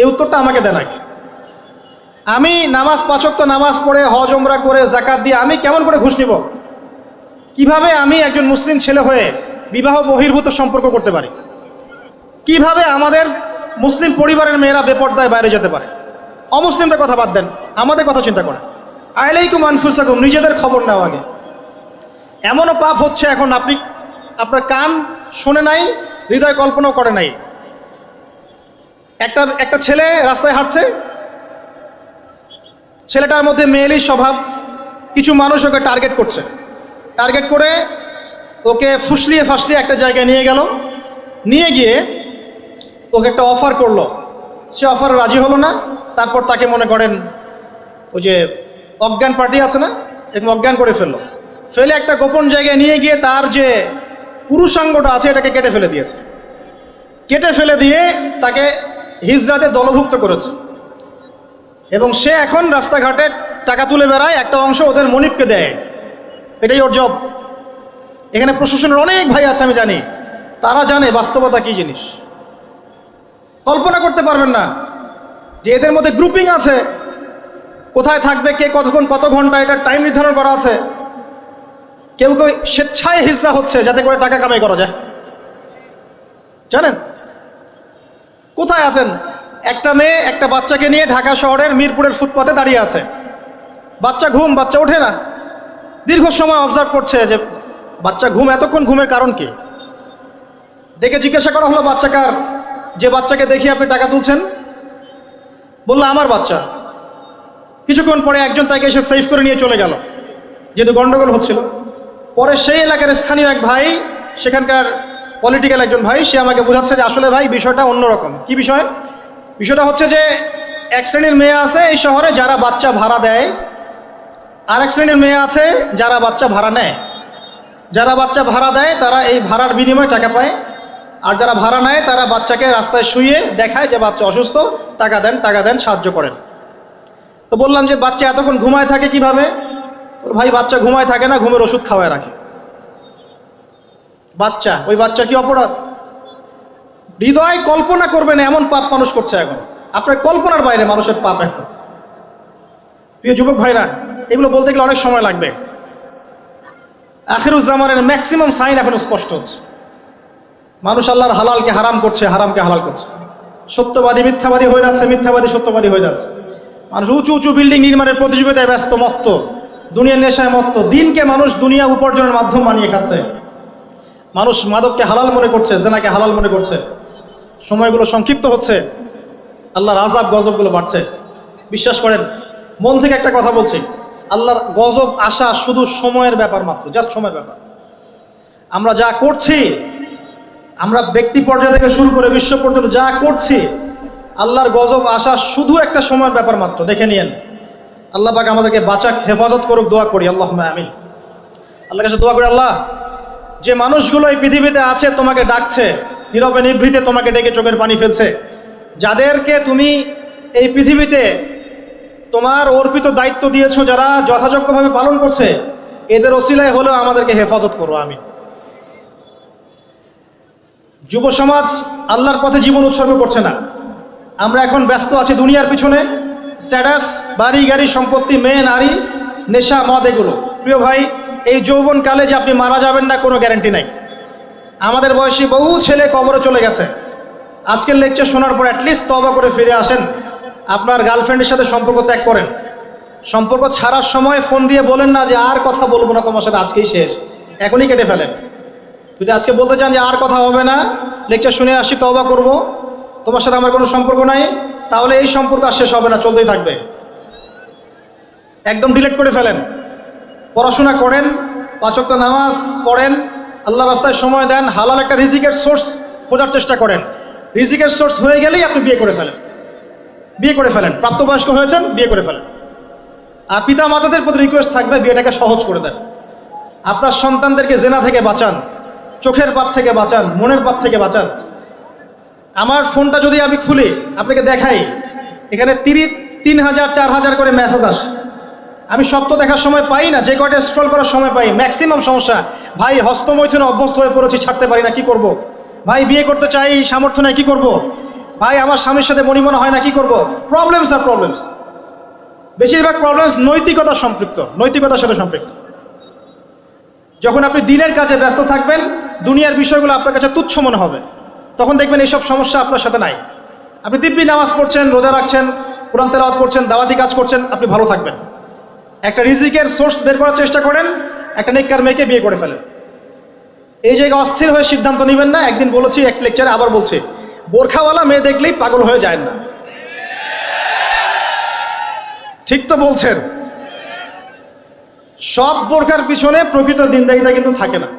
এই উত্তরটা আমাকে দেন আগে। আমি নামাজ 5 ওয়াক্ত নামাজ পড়ে হজ ওমরা করে যাকাত দিয়ে আমি কেমন করে ঘুষ নিব? কিভাবে আমি একজন মুসলিম ছেলে হয়ে বিবাহ বহির্ভূত সম্পর্ক করতে পারি? কিভাবে আমাদের মুসলিম পরিবারের মেয়েরা বেপর্দায় বাইরে যেতে পারে? অমুসলিমদের কথা বাদ দেন, আমাদের কথা চিন্তা করেন। আলাইকুম আনফুসাকুম, নিজেদের খবর নেওয়া আগে। এমনও পাপ হচ্ছে এখন, আপনি আপনার কান শোনে নাই, হৃদয় কল্পনাও করে নাই। একটা ছেলে রাস্তায় হাঁটছে, ছেলেটার মধ্যে মেয়েলি স্বভাব, কিছু মানুষ ওকে টার্গেট করছে, টার্গেট করে ওকে ফুসলিয়ে ফাসলিয়ে একটা জায়গায় নিয়ে গেল, নিয়ে গিয়ে ওকে একটা অফার করলো, সে অফারে রাজি হলো না। তারপর তাকে মনে করেন ওই যে অজ্ঞান পার্টি আছে না, এরকম অজ্ঞান করে ফেললো, ফেলে একটা গোপন জায়গায় নিয়ে গিয়ে তার যে পুরুষাঙ্গটা আছে এটাকে কেটে ফেলে দিয়েছে, কেটে ফেলে দিয়ে তাকে হিজরাতে দলভুক্ত করেছে। এবং সে এখন রাস্তাঘাটে টাকা তুলে বেড়ায়, একটা অংশ ওদের মনিবকে দেয়, এটাই ওর জব। এখানে প্রশাসনের অনেক ভাই আছে আমি জানি, তারা জানে বাস্তবতা কী জিনিস। কল্পনা করতে পারবেন না যে এদের মধ্যে গ্রুপিং আছে, কোথায় থাকবে, কে কতক্ষণ কত ঘন্টা, এটা টাইম নির্ধারণ করা আছে। কেউ কেউ স্বেচ্ছায় হিজরা হচ্ছে যাতে করে টাকা কামাই করা যায়। জানেন কোথায় আছেন? একটা মেয়ে একটা বাচ্চাকে নিয়ে ঢাকা শহরের মিরপুরের ফুটপাতে দাঁড়িয়ে আছে, বাচ্চা ঘুম, বাচ্চা ওঠে না। দীর্ঘ সময় অবজার্ভ করছে যে বাচ্চা ঘুম, এতক্ষণ ঘুমের কারণ কি? ডেকে জিজ্ঞাসা করা হলো বাচ্চা কার, যে বাচ্চাকে দেখিয়ে আপনি টাকা তুলছেন। বললো আমার বাচ্চা। কিছুক্ষণ পরে একজন তাকে এসে সেভ করে নিয়ে চলে গেল, যেহেতু গন্ডগোল হচ্ছিল। পরে সেই এলাকার স্থানীয় এক ভাই, সেখানকার পলিটিক্যাল একজন ভাই, সে আমাকে বোঝাচ্ছে যে আসলে ভাই বিষয়টা অন্যরকম। কি বিষয়? বিষয়টা হচ্ছে যে এক শ্রেণীর মেয়ে আছে এই শহরে যারা বাচ্চা ভাড়া দেয়, আর এক শ্রেণীর মেয়ে আছে যারা বাচ্চা ভাড়া নেয়। যারা বাচ্চা ভাড়া দেয় তারা এই ভাড়ার বিনিময়ে টাকা পায়, আর যারা ভাড়া নেয় তারা বাচ্চাকে রাস্তায় শুয়ে দেখায় যে বাচ্চা অসুস্থ, টাকা দেন, টাকা দেন, সাহায্য করেন। তো বললাম যে বাচ্চা এতক্ষণ ঘুমায় থাকে কিভাবে? তো ভাই বাচ্চা ঘুমায় থাকে না, ঘুমের ওষুধ খাওয়ায় রাখে। বাচ্চা, ওই বাচ্চা কি অপরাধ? হৃদয় কল্পনা করবেন এমন পাপ মানুষ করছে এখন, আপনার কল্পনার বাইরে মানুষের পাপ এখন। প্রিয় যুবক ভাইরা, এগুলো বলতে গেলে অনেক সময় লাগবে। আখিরুজ্জামানের ম্যাক্সিমাম সাইন এখন স্পষ্ট হচ্ছে। মানুষ আল্লাহর হালালকে হারাম করছে, হারামকে হালাল করছে। সত্যবাদী মিথ্যাবাদী হয়ে যাচ্ছে, মিথ্যাবাদী সত্যবাদী হয়ে যাচ্ছে। মানুষ উঁচু উঁচু বিল্ডিং নির্মাণের প্রতিযোগিতায় ব্যস্ত, মত্ত, দুনিয়ার নেশায় মত্ত। দিনকে মানুষ দুনিয়া উপার্জনের মাধ্যম বানিয়ে খাচ্ছে। মানুষ মাদককে হালাল মনে করছে, জেনাকে হালাল মনে করছে। সময়গুলো সংক্ষিপ্ত হচ্ছে, আল্লাহর আযাব গজবগুলো বাড়ছে। বিশ্বাস করেন, মন থেকে একটা কথা বলছি, আল্লাহর গজব আসা শুধু সময়ের ব্যাপার মাত্র, জাস্ট সময়ের ব্যাপার। আমরা যা করছি, আমরা ব্যক্তি পর্যায় থেকে শুরু করে বিশ্ব পর্যন্ত যা করছি, আল্লাহর গজব আসা শুধু একটা সময়ের ব্যাপার মাত্র। দেখে নিয়েন, আল্লাহ পাক আমাদেরকে বাঁচাক, হেফাজত করুক, দোয়া করি আল্লাহুম্মা আমিন। আল্লাহর কাছে দোয়া করি, আল্লাহ যে মানুষগুলো এই পৃথিবীতে আছে তোমাকে ডাকছে, নীরবে নিভৃতে তোমাকে ডেকে চোখের পানি ফেলছে, যাদেরকে তুমি এই পৃথিবীতে তোমার অর্পিত দায়িত্ব দিয়েছো, যারা যথাযোগ্যভাবে পালন করছে, এদের ওসিলায় হলেও আমাদেরকে হেফাজত করো, আমিন। যুব সমাজ আল্লাহর পথে জীবন উৎসর্গ করছে না। আমরা এখন ব্যস্ত আছি দুনিয়ার পিছনে, স্ট্যাটাস, বাড়ি গাড়ি, সম্পত্তি, মেয়ে, নারী, নেশা, মদ, এগুলো। প্রিয় ভাই, এই যৌবনকালে যে আপনি মারা যাবেন না কোনো গ্যারান্টি নাই। আমাদের বয়সী বহু ছেলে কবরে চলে গেছে। আজকের লেকচার শোনার পর অ্যাটলিস্ট তওবা করে ফিরে আসেন, আপনার গার্লফ্রেন্ডের সাথে সম্পর্ক ত্যাগ করেন, সম্পর্ক ছাড়ার সময় ফোন দিয়ে বলেন না যে আর কথা বলবো না তোমার সাথে, আজকেই শেষ, এখনই কেটে ফেলেন। যদি আজকে বলতে চান যে আর কথা হবে না, লেকচার শুনে আসছি, তওবা করব, তোমার সাথে আমার কোনো সম্পর্ক নাই, তাহলে এই সম্পর্ক আর শেষ হবে না, চলতেই থাকবে। একদম ডিলিট করে ফেলেন। পড়াশোনা করেন, 5 ওয়াক্ত নামাজ পড়েন, আল্লাহ রাস্তায় সময় দেন, হালাল একটা রিজিকের সোর্স খোঁজার চেষ্টা করেন। রিজিকের সোর্স হয়ে গেলেই আপনি বিয়ে করে ফেলেন। বিয়ে করে ফেলেন, প্রাপ্তবয়স্ক হয়েছেন, বিয়ে করে ফেলেন। আর পিতা মাতাদের প্রতি রিকোয়েস্ট থাকবে, বিয়েটাকে সহজ করে দেন। আপনার সন্তানদেরকে জেনা থেকে বাঁচান, চোখের পাপ থেকে বাঁচান, মনের পাপ থেকে বাঁচান। আমার ফোনটা যদি আমি খুলি, আপনাকে দেখাই, এখানে 3,000 4,000 করে মেসেজ আসে। আমি সব তো দেখার সময় পাই না, যে কয়টা স্ক্রল করার সময় পাই। ম্যাক্সিমাম সমস্যা, ভাই হস্তমৈথুনে অভ্যস্ত হয়ে পড়েছি, ছাড়তে পারি না, কি করব। ভাই বিয়ে করতে চাই, সামর্থ্য নাই, কি করব। ভাই আমার স্বামীর সাথে মনিমনা হয় না, কি করব। প্রবলেমস আর প্রবলেমস। বেশিরভাগ প্রবলেমস নৈতিকতা সম্পৃক্ত, নৈতিকতার সাথে সম্পৃক্ত। যখন আপনি দিনের কাজে ব্যস্ত থাকবেন, দুনিয়ার বিষয়গুলো আপনার কাছে তুচ্ছ মনে হবে, তখন দেখবেন এইসব সমস্যা আপনার সাথে নাই। আপনি দিব্যি নামাজ পড়ছেন, রোজা রাখছেন, কোরআন তেলাওয়াত করছেন, দাওয়াতি কাজ করছেন, আপনি ভালো থাকবেন। একটা রিজিকের সোর্স বের করার চেষ্টা করেন, একটা নেককার মেয়েকে বিয়ে করে ফেলেন। এই জায়গায় অস্থির হয়ে সিদ্ধান্ত নেবেন না। একদিন বলেছি এক লেকচারে, আবার বলছি, বোরখাওয়ালা মেয়ে দেখলেই পাগল হয়ে যায় না। ঠিক তো বলছেন? সব বোরখার পিছনে প্রকৃত দিনদারিতা কিন্তু থাকে না।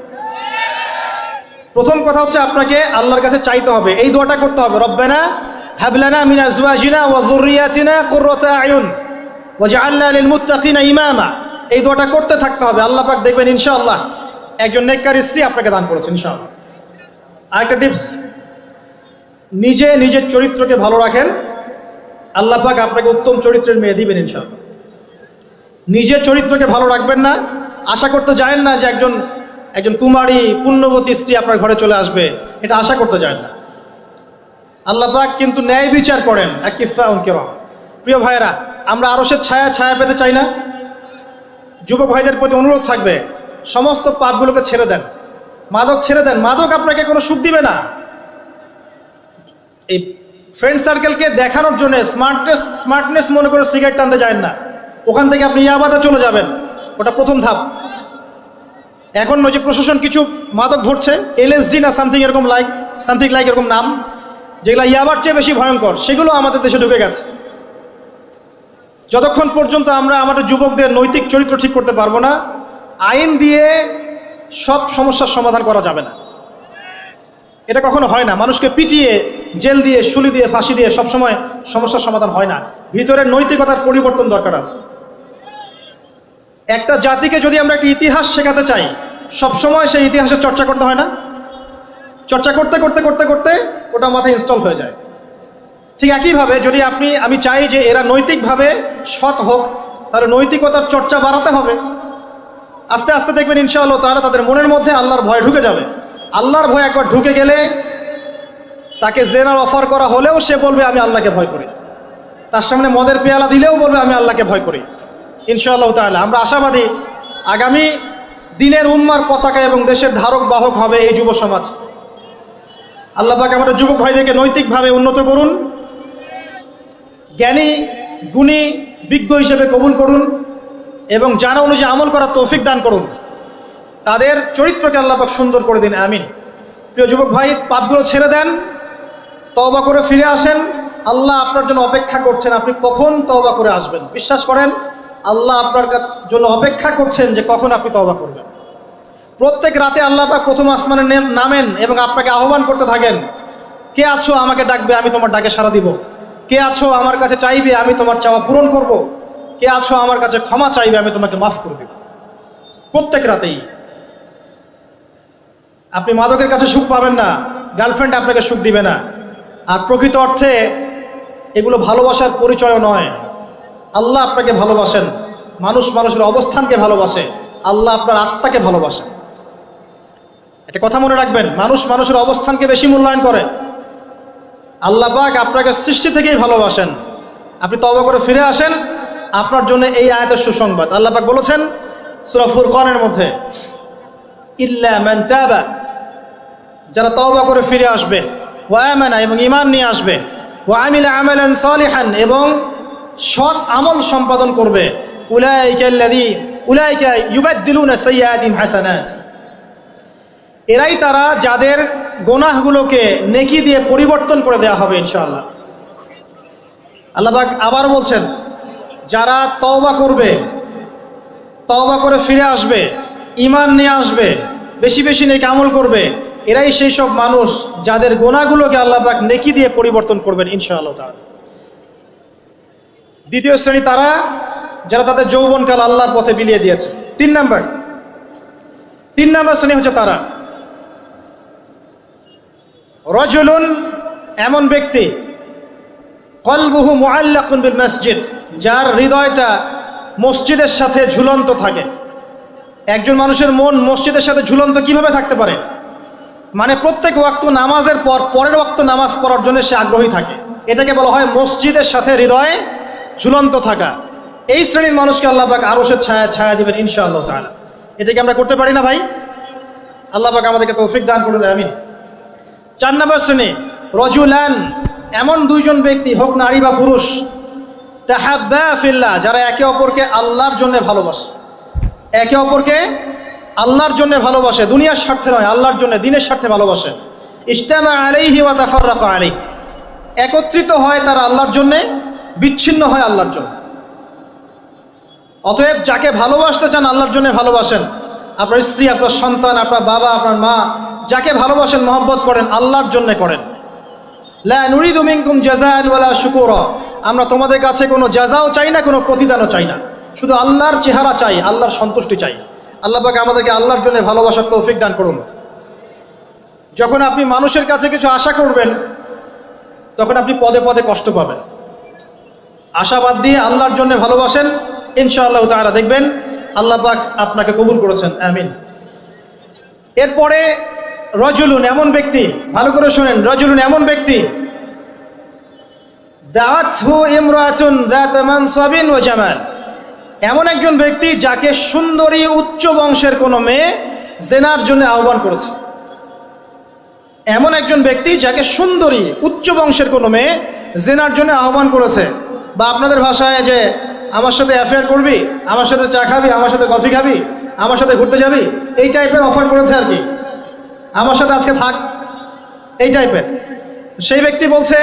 প্রথম কথা হচ্ছে আপনাকে আল্লাহর কাছে চাইতে হবে, এই দোয়াটা করতে হবে, রব্বানা হাবলানা মিন আজওয়াজিনা ওয়া যুররিয়াতিনা কুররাতা আয়ুন ওয়াজআলনা লিল মুত্তাকিনা ইমামা। এই দোয়াটা করতে থাকতে হবে। আল্লাহ পাক দেখবেন ইনশাআল্লাহ একজন নেককার স্ত্রী আপনাকে দান করেছেন ইনশাআল্লাহ। আরেকটা টিপস, নিজের চরিত্রকে ভালো রাখেন, আল্লাহ পাক আপনাকে উত্তম চরিত্রের মেয়ে দিবেন ইনশাআল্লাহ। নিজের চরিত্রকে ভালো রাখবেন না, আশা করতে যায়েন না যে একজন কুমারী পুণ্যবতী স্ত্রী আপনার ঘরে চলে আসবে, এটা আশা করতে যায়েন না। আল্লাহ পাক কিন্তু ন্যায় বিচার করেন। আকিফাউন কিরাম। প্রিয় ভাইয়েরা, আমরা আরশের ছায়া পেতে চাই না? যুবক ভাইদের প্রতি অনুরোধ থাকবে, সমস্ত পাপগুলোকে ছেড়ে দেন, মাদক ছেড়ে দেন। মাদক আপনাকে কোনো সুখ দিবে না। এই ফ্রেন্ড সার্কেলকে দেখানোর জন্য স্মার্টনেস মনে করে সিগারেট টানতে যায় না, ওখান থেকে আপনি ইয়াবাতে চলে যাবেন, ওটা প্রথম ধাপ। এখন ওই যে প্রশাসন কিছু মাদক ধরছে, LSD না সামথিং লাইক এরকম নাম, যেগুলো ইয়াবার চেয়ে বেশি ভয়ঙ্কর, সেগুলো আমাদের দেশে ঢুকে গেছে। যতক্ষণ পর্যন্ত আমরা আমাদের যুবকদের নৈতিক চরিত্র ঠিক করতে পারবো না, আইন দিয়ে সব সমস্যার সমাধান করা যাবে না। এটা কখনো হয় না। মানুষকে পিটিয়ে, জেল দিয়ে, শুলি দিয়ে, ফাঁসি দিয়ে সবসময় সমস্যার সমাধান হয় না। ভিতরের নৈতিকতার পরিবর্তন দরকার আছে। একটা জাতিকে যদি আমরা একটা ইতিহাস শেখাতে চাই, সবসময় সেই ইতিহাসের চর্চা করতে হয় না? চর্চা করতে করতে করতে করতে ওটা মাথায় ইনস্টল হয়ে যায়। ঠিক একইভাবে যদি আমি চাই যে এরা নৈতিকভাবে সৎ হোক, তাহলে নৈতিকতার চর্চা বাড়াতে হবে। আস্তে আস্তে দেখবেন ইনশাআল্লাহ তাআলা তাদের মনের মধ্যে আল্লাহর ভয় ঢুকে যাবে। আল্লাহর ভয় একবার ঢুকে গেলে তাকে জেনার অফার করা হলেও সে বলবে আমি আল্লাহকে ভয় করি। তার সামনে মদের পেয়ালা দিলেও বলবে আমি আল্লাহকে ভয় করি। ইনশাআল্লাহ তাআলা আমরা আশাবাদী, আগামী দিনের উম্মার পতাকা এবং দেশের ধারক বাহক হবে এই যুব সমাজ। আল্লাহ পাক আমাদের যুবক ভাইদেরকে নৈতিকভাবে উন্নত করুন, জ্ঞানী গুণী বিজ্ঞ হিসেবে কবুল করুন এবং জানা অনুযায়ী আমল করার তৌফিক দান করুন। তাদের চরিত্রকে আল্লাহ পাক সুন্দর করে দিন, আমিন। প্রিয় যুবক ভাই, পাপগুলো ছেড়ে দেন, তওবা করে ফিরে আসেন। আল্লাহ আপনার জন্য অপেক্ষা করছেন, আপনি কখন তওবা করে আসবেন। বিশ্বাস করেন, আল্লাহ আপনার জন্য অপেক্ষা করছেন যে কখন আপনি তওবা করবেন। প্রত্যেক রাতে আল্লাহ পাক প্রথম আসমানে নামেন এবং আপনাকে আহ্বান করতে থাকেন, কে আছো আমাকে ডাকবে, আমি তোমার ডাকে সাড়া দিব। কে আছো আমার কাছে চাইবে, আমি তোমার চাওয়া পূরণ করব। কে আছো আমার কাছে ক্ষমা চাইবে, আমি তোমাকে মাফ করে দেব। প্রত্যেক রাতেই। আপনি মাদকের কাছে সুখ পাবেন না, গার্লফ্রেন্ড আপনাকে সুখ দিবে না। আর প্রকৃত অর্থে এগুলো ভালোবাসার পরিচয় নয়। আল্লাহ আপনাকে ভালোবাসেন, মানুষের অবস্থানকে ভালোবাসে, আল্লাহ আপনার আত্মাকে ভালোবাসেন। একটা কথা মনে রাখবেন, মানুষের অবস্থানকে বেশি মূল্যায়ন করে। আল্লাহ পাক আপনাকে সৃষ্টি থেকেই ভালোবাসেন। আপনি তওবা করে ফিরে আসেন, আপনার জন্য এই আয়াতের সুসংবাদ। আল্লাহ পাক বলেছেন সূরা ফুরকানের মধ্যে, ইল্লা মান তাবা, যারা তওবা করে ফিরে আসবে, ওয়া আমানা, এবং ঈমান নিয়ে আসবে, ওয়া আমিলা আমালান সালিহান, এবং সৎ আমল সম্পাদন করবে, উলাইকা ইউবাদদিলুনা সাইয়্যাতিহিম হাসানাত, এরাই তারা যাদের গুনাহগুলোকে নেকি দিয়ে পরিবর্তন করে দেওয়া হবে ইনশাআল্লাহ। আল্লাহ পাক আবার বলছেন, যারা তওবা করবে, তওবা করে ফিরে আসবে, ঈমান নিয়ে আসবে, বেশি বেশি নেক আমল করবে, এরাই সেই সব মানুষ যাদের গুনাহগুলোকে আল্লাহ পাক নেকি দিয়ে পরিবর্তন করবেন ইনশাআল্লাহ তাআলা। দ্বিতীয় শ্রেণী তারা যারা তাদের যৌবনকাল আল্লাহর পথে বিলিয়ে দিয়েছে। তিন নাম্বার শ্রেণী হচ্ছে তারা রাজুলুন, এমন ব্যক্তি কলবুহু মুআল্লাকুন বিল মসজিদ, যার হৃদয়টা মসজিদের সাথে ঝুলন্ত থাকে। একজন মানুষের মন মসজিদের সাথে ঝুলন্ত কিভাবে থাকতে পারে? মানে প্রত্যেক ওয়াক্ত নামাজের পর পরের ওয়াক্ত নামাজ পড়ার জন্য সে আগ্রহী থাকে। এটাকে বলা হয় মসজিদের সাথে হৃদয় ঝুলন্ত থাকা। এই শ্রেণীর মানুষকে আল্লাহ পাক আরশের ছায়া দিবেন ইনশাআল্লাহ তাআলা। এটাকে আমরা করতে পারি না ভাই? আল্লাহ পাক আমাদেরকে তৌফিক দান করুন, আমিন। 4 নম্বর শ্রেণী রাজুলান, এমন দুইজন ব্যক্তি, হোক নারী বা পুরুষ, তাহাব্বা ফিল্লাহ, যারা একে অপরকে আল্লাহর জন্য ভালোবাসে, একে অপরকে আল্লাহর জন্য ভালোবাসে, দুনিয়ার স্বার্থে নয়, আল্লাহর জন্য, দ্বীনের স্বার্থে ভালোবাসে। ইজতামা আলাইহি ওয়া তাফাররাকা আলাইহি, একত্রিত হয় তারা আল্লাহর জন্য, বিচ্ছিন্ন হয় আল্লাহর জন্য। অতএব যাকে ভালোবাসতে চান আল্লাহর জন্য ভালোবাসেন। আপনার স্ত্রী, আপনার সন্তান, আপনার বাবা, আপনার মা, যাকে ভালোবাসেন, মহব্বত করেন, আল্লাহর জন্য করেন। লা নুরিদু মিনকুম জাযাআন ওয়ালা শুকুরা, আমরা তোমাদের কাছে কোনো জাযাও চাই না, কোনো প্রতিদানও চাই না, শুধু আল্লাহর চেহারা চাই, আল্লাহর সন্তুষ্টি চাই। আল্লাহ পাক আমাদেরকে আল্লাহর জন্য ভালোবাসার তৌফিক দান করুন। যখন আপনি মানুষের কাছে কিছু আশা করবেন, তখন আপনি পদে পদে কষ্ট পাবেন। আশাবাদ দিয়ে আল্লাহর জন্য ভালোবাসেন, ইনশাআল্লাহ তাআলা দেখবেন আল্লাহ পাক আপনাকে কবুল করেছেন, আমিন। এরপরে রাজুলুন, এমন ব্যক্তি, ভালো করে শুনেন, রাজুলুন এমন ব্যক্তি দাআতহু ইমরাতুন যাত মানসাবিন ওয়া জামাল, এমন একজন ব্যক্তি যাকে সুন্দরী উচ্চ বংশের কোনো মেয়ে জেনার জন্য আহ্বান করেছে। এমন একজন ব্যক্তি যাকে সুন্দরী উচ্চ বংশের কোনো মেয়ে জেনার জন্য আহ্বান করেছে, বা আপনাদের ভাষায় যে আমার সাথে অ্যাফেয়ার করবি, আমার সাথে চা খাবি, আমার সাথে কফি খাবি, আমার সাথে ঘুরতে যাবি, এই টাইপের অফার করেছে আর কি, আমার সাথে আজকে থাক, এই টাইপের। সেই ব্যক্তি বলছে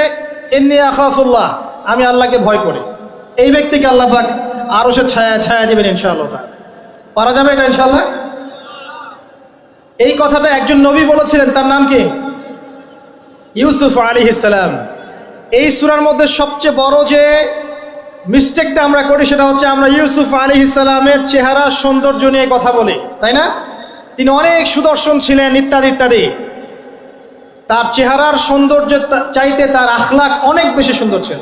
ইন্নী আখাফুল্লাহ, আমি আল্লাহকে ভয় করি। এই ব্যক্তিকে আল্লাহ পাক আরশের ছায়া দিবেন ইনশাআল্লাহ। পারা যাবে এটা ইনশাআল্লাহ? এই কথাটা একজন নবী বলেছিলেন, তার নাম কি? ইউসুফ আলাইহিস সালাম। এই সূরার মধ্যে সবচেয়ে বড় যে মিস্টেকটা আমরা করি সেটা হচ্ছে আমরা ইউসুফ আলাইহিস সালামের চেহারা সৌন্দর্য নিয়ে কথা বলি, তাই না? তিনি অনেক সুদর্শন ছিলেন ইত্যাদি ইত্যাদি। তার চেহারার সৌন্দর্য চাইতে তার আখলাক অনেক বেশি সুন্দর ছিল,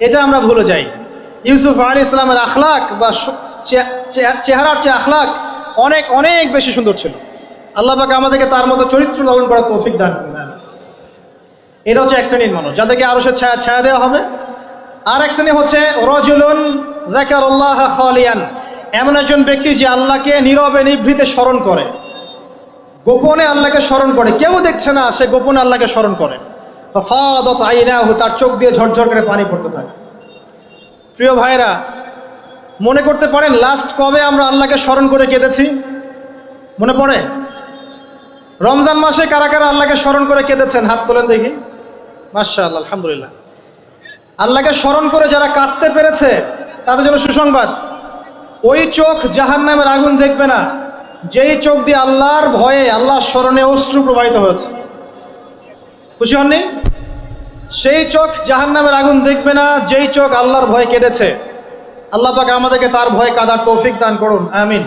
এটা আমরা ভুলে যাই। ইউসুফ আলাইহিস সালামের আখলাক বা চেহারার যে আখলাক অনেক অনেক বেশি সুন্দর ছিল। আল্লাহ পাক আমাদেরকে তার মতো চরিত্র লালন করার তৌফিক দান করুন। এটা হচ্ছে এক শ্রেণীর মানুষ যাদেরকে আরশের ছায়া দেওয়া হবে। আর এক শ্রেণী হচ্ছে রাজুলুন যাকারাল্লাহ খালিয়ান, এমন একজন ব্যক্তি যে আল্লাহকে নীরবে নিভৃতে স্মরণ করে, গোপনে আল্লাহকে স্মরণ করে, কেউ দেখছে না, সে গোপনে আল্লাহকে স্মরণ করে। ফাফাদাত আইনাহু, তার চোখ দিয়ে ঝরঝর করে পানি পড়তে থাকে। প্রিয় ভাইরা, মনে করতে পারেন লাস্ট কবে আমরা আল্লাহকে স্মরণ করে কেঁদেছি? মনে পড়ে? রমজান মাসে কারা কারা আল্লাহকে স্মরণ করে কেঁদেছেন? হাত তোলেন দেখি। মাশাআল্লাহ, আলহামদুলিল্লাহ। আল্লাহকে স্মরণ করে যারা কাঁদতে পেরেছে তাদের জন্য সুসংবাদ, ওই চোখ জাহান্নামের আগুন দেখবে না যেই চোখ দিয়ে আল্লাহর ভয়ে, আল্লাহর স্মরণে অশ্রু প্রবাহিত হয়েছে। খুশি হননি? সেই চোখ জাহান্নামের আগুন দেখবে না যেই চোখ আল্লাহর ভয়ে কেঁদেছে। আল্লাহ পাক আমাদেরকে তার ভয়ে কাঁদার তৌফিক দান করুন, আমিন।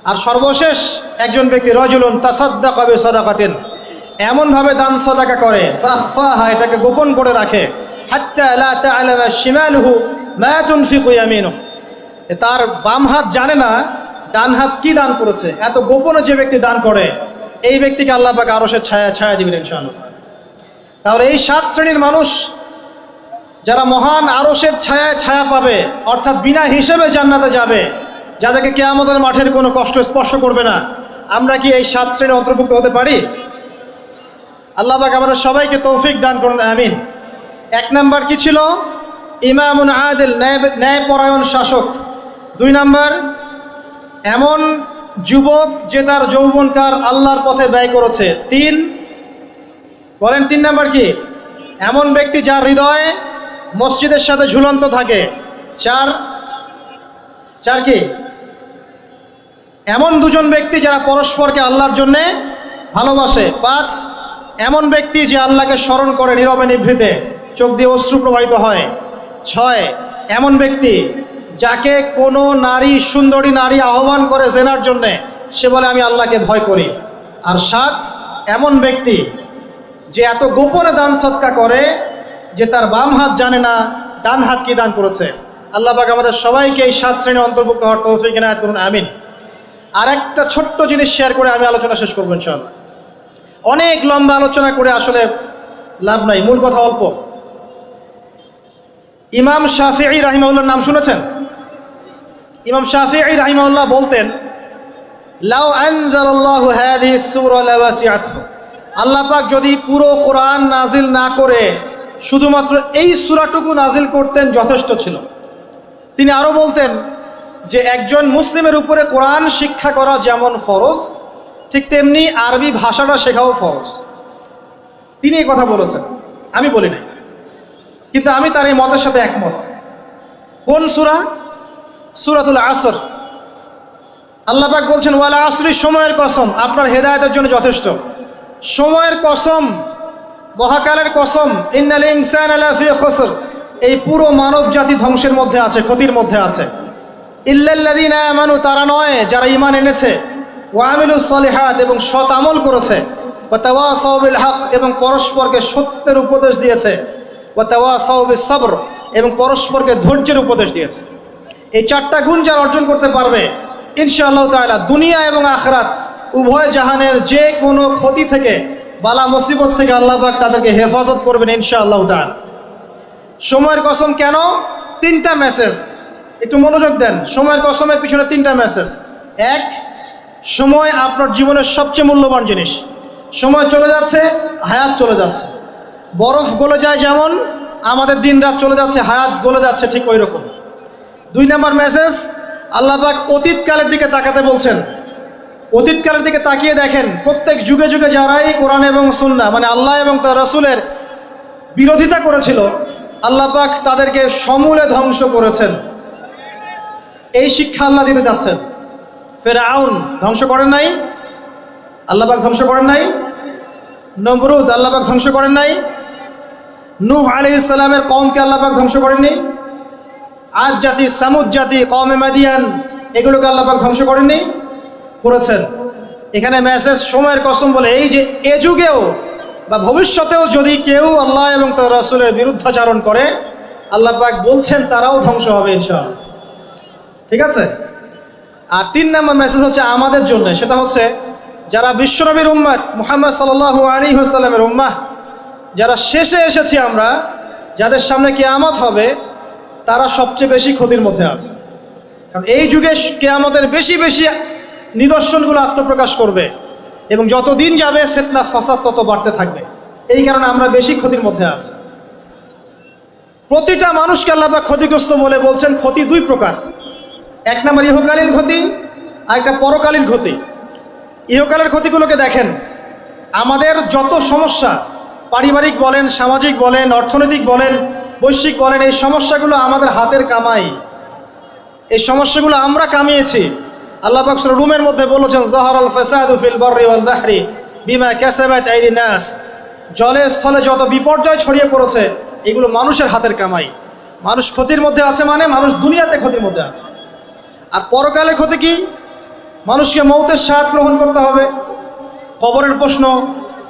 আর সর্বশেষ একজন ব্যক্তি রাজুলুন তাসাদ্দাকা বিসাদাকাতিন, এমনভাবে দান সাদাকা করে, ফাখফাহা, এটাকে গোপন করে রাখে, হাত্তা লা তা'লামা শিমালুহু মা তুনফিকু ইয়ামিনুহু, তার বাম হাত জানে না ডান হাত কি দান করেছে। এত গোপনে যে ব্যক্তি দান করে, এই ব্যক্তিকে আল্লাহ পাক আরশের ছায়া দিবেন ইনশাআল্লাহ। তাহলে এই 7 শ্রেণীর মানুষ যারা মহান আরশের ছায়া পাবে, অর্থাৎ বিনা হিসেবে জান্নাতে যাবে, যাদেরকে কিয়ামতের মাঠের কোনো কষ্ট স্পর্শ করবে না, আমরা কি এই 7 শ্রেণীর অন্তর্ভুক্ত হতে পারি? আল্লাহ পাক আমাদের সবাইকে তৌফিক দান করুন, আমিন। 1 নাম্বার কি ছিল? ইমামুন আদিল, ন্যায়পরায়ণ শাসক। 2 নাম্বার, এমন যুবক যে তার যৌবনকাল আল্লাহর পথে ব্যয় করেছে। 3 বলেন 3 নাম্বার কি? এমন ব্যক্তি যার হৃদয় মসজিদের সাথে ঝুলন্ত থাকে। 4 কি? এমন দুজন ব্যক্তি যারা পরস্পরকে আল্লাহর জন্যে ভালোবাসে। 5 এমন ব্যক্তি যে আল্লাহকে স্মরণ করে নীরবে নিভৃতে, চোখ দিয়ে অশ্রু প্রবাহিত হয়। 6 এমন ব্যক্তি যাকে কোনো নারী, সুন্দরী নারী আহ্বান করে জেনার জন্যে, সে বলে আমি আল্লাহকে ভয় করি। আর 7 এমন ব্যক্তি যে এত গোপনে দান সৎকা করে যে তার বাম হাত জানে না ডান হাত কি দান করেছে। আল্লাহ পাক আমাদের সবাইকে এই 7 শ্রেণীর অন্তর্ভুক্ত হওয়ার তৌফিক ইনায়াত করুন, আমিন। আর একটা ছোট্ট জিনিস শেয়ার করে আমি আলোচনা শেষ করবো ইনশাআল্লাহ। অনেক লম্বা আলোচনা করে আসলে লাভ নাই, মূল কথা অল্প। ইমাম শাফিঈ রাহিমাহুল্লাহর নাম শুনেছেন? ইমাম শাফিঈ রাহিমাহুল্লাহ বলতেন, লাউ আনজালাল্লাহু হাযিহি সূরা লাওয়াসিআতহু, আল্লাহ পাক যদি পুরো কোরআন নাজিল না করে শুধুমাত্র এই সূরাটুকু নাজিল করতেন যথেষ্ট ছিল। তিনি আরো বলতেন যে একজন মুসলিমের উপরে কোরআন শিক্ষা করা যেমন ফরজ, ঠিক তেমনি আরবি ভাষাটা শেখাও ফরজ। তিনি এই কথা বলেছেন, আমি বলি নাই, কিন্তু আমি তার এই মতের সাথে একমত। কোন সূরা? সূরাতুল আসর। আল্লাহ পাক বলছেন ওয়াল আসরি, সময়ের কসম, আপনার হেদায়েতের জন্য যথেষ্ট। সময়ের কসম, মহাকালের কসম, ইন্নাল ইনসানা লাফি খুসর, এই পুরো মানব জাতি ধ্বংসের মধ্যে আছে, ক্ষতির মধ্যে আছে। ইল্লাল্লাযীনা আমানু, তারা নয় যারা ঈমান এনেছে, ওয়া আমিলুস সলিহাত, এবং সৎ আমল করেছে, ওয়া তাওয়াসাউ বিল হক, এবং পরস্পরকে সত্যের উপদেশ দিয়েছে, ওয়া তাওয়াসাউ বিস সবর, এবং পরস্পরকে ধৈর্যের উপদেশ দিয়েছে। এই 4টা গুণ যারা অর্জন করতে পারবে ইনশাআল্লাহ তাআলা দুনিয়া এবং আখিরাত উভয় জাহানের যে কোনো ক্ষতি থেকে, বালা মুসিবত থেকে আল্লাহ পাক তাদেরকে হেফাজত করবেন ইনশাআল্লাহ তাআলা। সময়ের কসম কেন? 3টা মেসেজ, একটু মনোযোগ দেন। সময়ের কসমের পিছনে 3টা মেসেজ। 1, সময় আপনার জীবনের সবচেয়ে মূল্যবান জিনিস। সময় চলে যাচ্ছে, হায়াত চলে যাচ্ছে। বরফ গলে যায় যেমন আমাদের দিন রাত চলে যাচ্ছে, হায়াত গলে যাচ্ছে ঠিক ওই রকম। 2 নম্বর মেসেজ, আল্লাহ পাক অতীতকালের দিকে তাকাতে বলছেন। অতীতকালের দিকে তাকিয়ে দেখেন, প্রত্যেক যুগে যুগে যারাই কোরআন এবং সুন্নাহ মানে আল্লাহ এবং তার রাসূলের বিরোধিতা করেছিল, আল্লাহ পাক তাদেরকে সমূলে ধ্বংস করেছেন। এই শিক্ষা আল্লাহ দিতে যাচ্ছেন। ফিরআউন ধ্বংস করেন নাই? আল্লাহ পাক ধ্বংস করেন নাই? নমরুদ আল্লাহ পাক ধ্বংস করেন নাই? নূহ আলাইহিস সালামের কওমকে আল্লাহ পাক ধ্বংস করেননি? আদ জাতি, সামুদ জাতি, কওমে মাদিয়ান, এগুলোকে আল্লাহ পাক ধ্বংস করেননি? করেছেন। এখানে মেসেজ সময়ের কসম বলে, এই যে এ যুগেও বা ভবিষ্যতেও যদি কেউ আল্লাহ এবং তার রাসূলের বিরুদ্ধাচরণ করে, আল্লাহ পাক বলছেন তারাও ধ্বংস হবে ইনশাআল্লাহ। ঠিক আছে? আর 3 নম্বর মেসেজ হচ্ছে আমাদের জন্য, সেটা হচ্ছে যারা বিশ্বনবীর উম্মত মুহাম্মদ সাল্লাল্লাহু আলাইহি ওয়াসাল্লামের উম্মাহ, যারা শেষে এসেছি আমরা, যাদের সামনে কিয়ামত হবে, তারা সবচেয়ে বেশি ক্ষতির মধ্যে আছে। কারণ এই যুগে কিয়ামতের বেশি বেশি নিদর্শনগুলো আত্মপ্রকাশ করবে এবং যত দিন যাবে ফিতনা ফাসাদ তত বাড়তে থাকবে। এই কারণে আমরা বেশি ক্ষতির মধ্যে আছি। প্রতিটা মানুষকে আল্লাহ পাক ক্ষতিগ্রস্ত বলে বলছেন ক্ষতি 2 প্রকার। 1 নম্বর ইহকালীন ক্ষতি, আর একটা পরকালীন ক্ষতি। ইহকালের ক্ষতিগুলোকে দেখেন, আমাদের যত সমস্যা, পারিবারিক বলেন, সামাজিক বলেন, অর্থনৈতিক বলেন, বৈশ্বিক বলেন, এই সমস্যাগুলো আমাদের হাতের কামাই। এই সমস্যাগুলো আমরা কামিয়েছি। আল্লাহ পাক সূরা রুমের মধ্যে বলেছেন যাহারাল ফাসাদু ফিল বাররি ওয়াল বাহরি বিমা কাসাবাত আইদিন নাস, জলে স্থলে যত বিপর্যয় ছড়িয়ে পড়েছে এগুলো মানুষের হাতের কামাই। মানুষ ক্ষতির মধ্যে আছে, মানে মানুষ দুনিয়াতে ক্ষতির মধ্যে আছে। আর পরকালে ক্ষতি কি? মানুষকে মৌতের স্বাদ গ্রহণ করতে হবে, কবরের প্রশ্ন,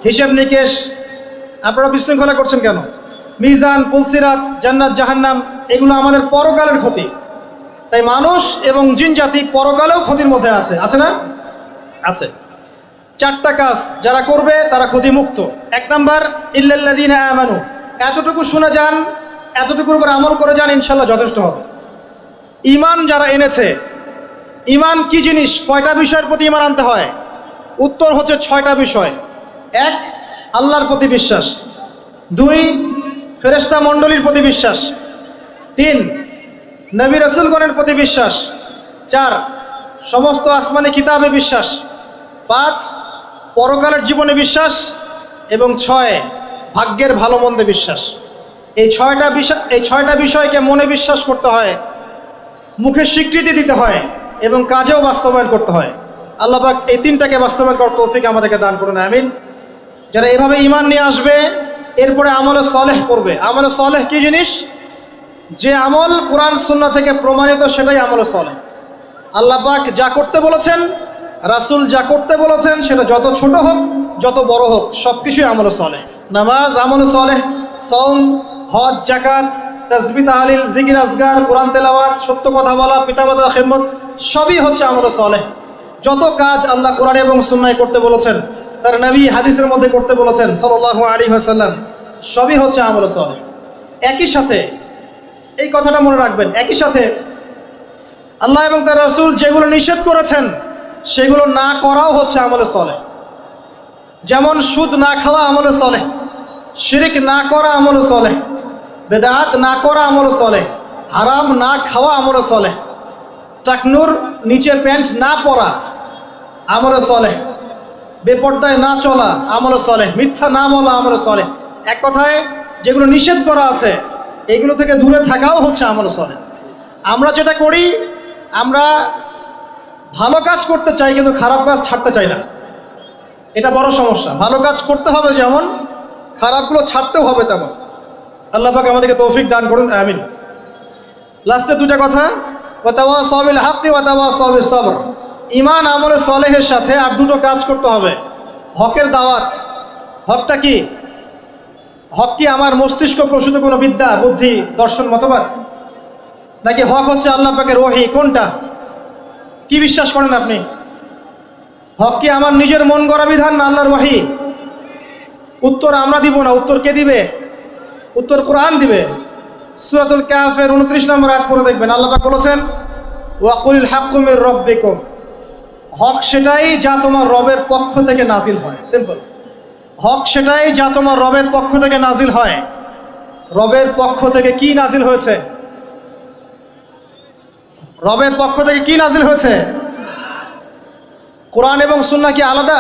হিসেব নিকেশ। আপনারা বিশৃঙ্খলা করছেন কেন? মিজান, পুলসিরাত, জান্নাত জাহান্নাম, এগুলো আমাদের পরকালের ক্ষতি। তাই মানুষ এবং জিন জাতি পরকালেও ক্ষতির মধ্যে আছে, আছে না? আছে। 4টা কাজ যারা করবে তারা ক্ষতিমুক্ত। 1 নাম্বার ইল্লাল্লাযীনা আমানু, এতটুকু শুনে যান, এতটুকুর উপর আমল করে যান, ইনশাআল্লাহ যথেষ্ট হবে। ঈমান যারা এনেছে, ঈমান কি জিনিস? কয়টা বিষয়ের প্রতি ঈমান আনতে হয়? উত্তর হচ্ছে 6টা বিষয়। 1, আল্লাহর প্রতি বিশ্বাস। 2, ফেরেশতা মণ্ডলীর প্রতি বিশ্বাস। 3, নবী রাসূলগণের প্রতি বিশ্বাস। 4 সমস্ত আসমানি কিতাবে বিশ্বাস, 5 পরকালের জীবনে বিশ্বাস, এবং 6 ভাগ্যের ভালো মন্দে বিশ্বাস। এই 6টা বিষয়কে মনে বিশ্বাস করতে হয়, মুখে স্বীকৃতি দিতে হয় এবং কাজেও বাস্তবায়ন করতে হয়। আল্লাহ পাক এই 3টাকে বাস্তবায়ন করার তৌফিক আমাদেরকে দান করুন, আমিন। যারা এভাবে ঈমান নিয়ে আসবে, এরপরে আমলে সালেহ করবে। আমলে সালেহ কি জিনিস? যে আমল কোরআন সুন্নাহ থেকে প্রমাণিত, সেটাই আমলে সালেহ। আল্লাহ পাক যা করতে বলেছেন, রাসূল যা করতে বলেছেন, সেটা যত ছোট হোক যত বড় হোক, সব কিছুই আমলে সালেহ। নামাজ আমলে সালেহ, সওম, হজ, যাকাত, তাসবিহ, তাহলিল, জিকির, আজগার, কোরআন তেলাওয়াত, সত্য কথা বলা, পিতামাতার খিদমত, সবই হচ্ছে আমলে সালেহ। যত কাজ আল্লাহ কোরআন এবং সুন্নাহয় করতে বলেছেন, তার নবী হাদিসের মধ্যে করতে বলেছেন সাল্লাল্লাহু আলাইহি ওয়াসাল্লাম, সবই হচ্ছে আমলে সালেহ। একই সাথে এই কথাটা মনে রাখবেন, একই সাথে আল্লাহ এবং তার রাসূল যেগুলো নিষেধ করেছেন, সেগুলো না করাও হচ্ছে আমলে সালেহ। যেমন সুদ না খাওয়া আমলে সালেহ, শিরক না করা আমলে সালেহ, বেদাত না করা আমলে সালেহ, হারাম না খাওয়া আমলে সালেহ, টাকনুর নিচে প্যান্ট না পরা আমলে সালেহ, বেপর্দায় না চলা আমলে সালেহ, মিথ্যা না বলা আমলে সালেহ। এক কথায় যেগুলো নিষেধ করা আছে, এগুলো থেকে দূরে থাকাও হচ্ছে আমলে সালেহ। আমরা যেটা করি, আমরা ভালো কাজ করতে চাই কিন্তু খারাপ কাজ ছাড়তে চাই না, এটা বড় সমস্যা। ভালো কাজ করতে হবে যেমন, খারাপগুলো ছাড়তেও হবে তেমন। আল্লাহ পাক আমাদেরকে তৌফিক দান করুন, আমিন। লাস্টে 2টা কথা, ওয়াতাওয়াসাউ বিল হাক্কি ওয়াতাওয়াসাউ বিস সবর। ঈমান আমলে সালেহের সাথে আর 2টো কাজ করতে হবে। হকের দাওয়াত। হকটা কি? হক কি আমার মস্তিষ্ক প্রসূত কোনো বিদ্যা, বুদ্ধি, দর্শন, মতবাদ? নাকি হক হচ্ছে আল্লাহ পাকের ওহী? কোনটা? কি বিশ্বাস করেন আপনি? হক কি আমার নিজের মন গড়া বিধান না আল্লাহর ওহী? উত্তর আমরা দিব না, উত্তর কে দিবে? উত্তর কোরআন দিবে। সূরাতুল কাহফের 29 নম্বর আয়াত পড়ে দেখবেন, আল্লাহ পাক বলেছেন, ওয়াকুলিল হাক্কু মির রাব্বিকুম। হক সেটাই যা তোমার রবের পক্ষ থেকে নাজিল হয়। সিম্পল। হক সেটাই যা তোমার রবের পক্ষ থেকে নাজিল হয়। রবের পক্ষ থেকে কি নাজিল হয়েছে? রবের পক্ষ থেকে কি নাজিল হয়েছে? কোরআন এবং সুন্নাহ কি আলাদা?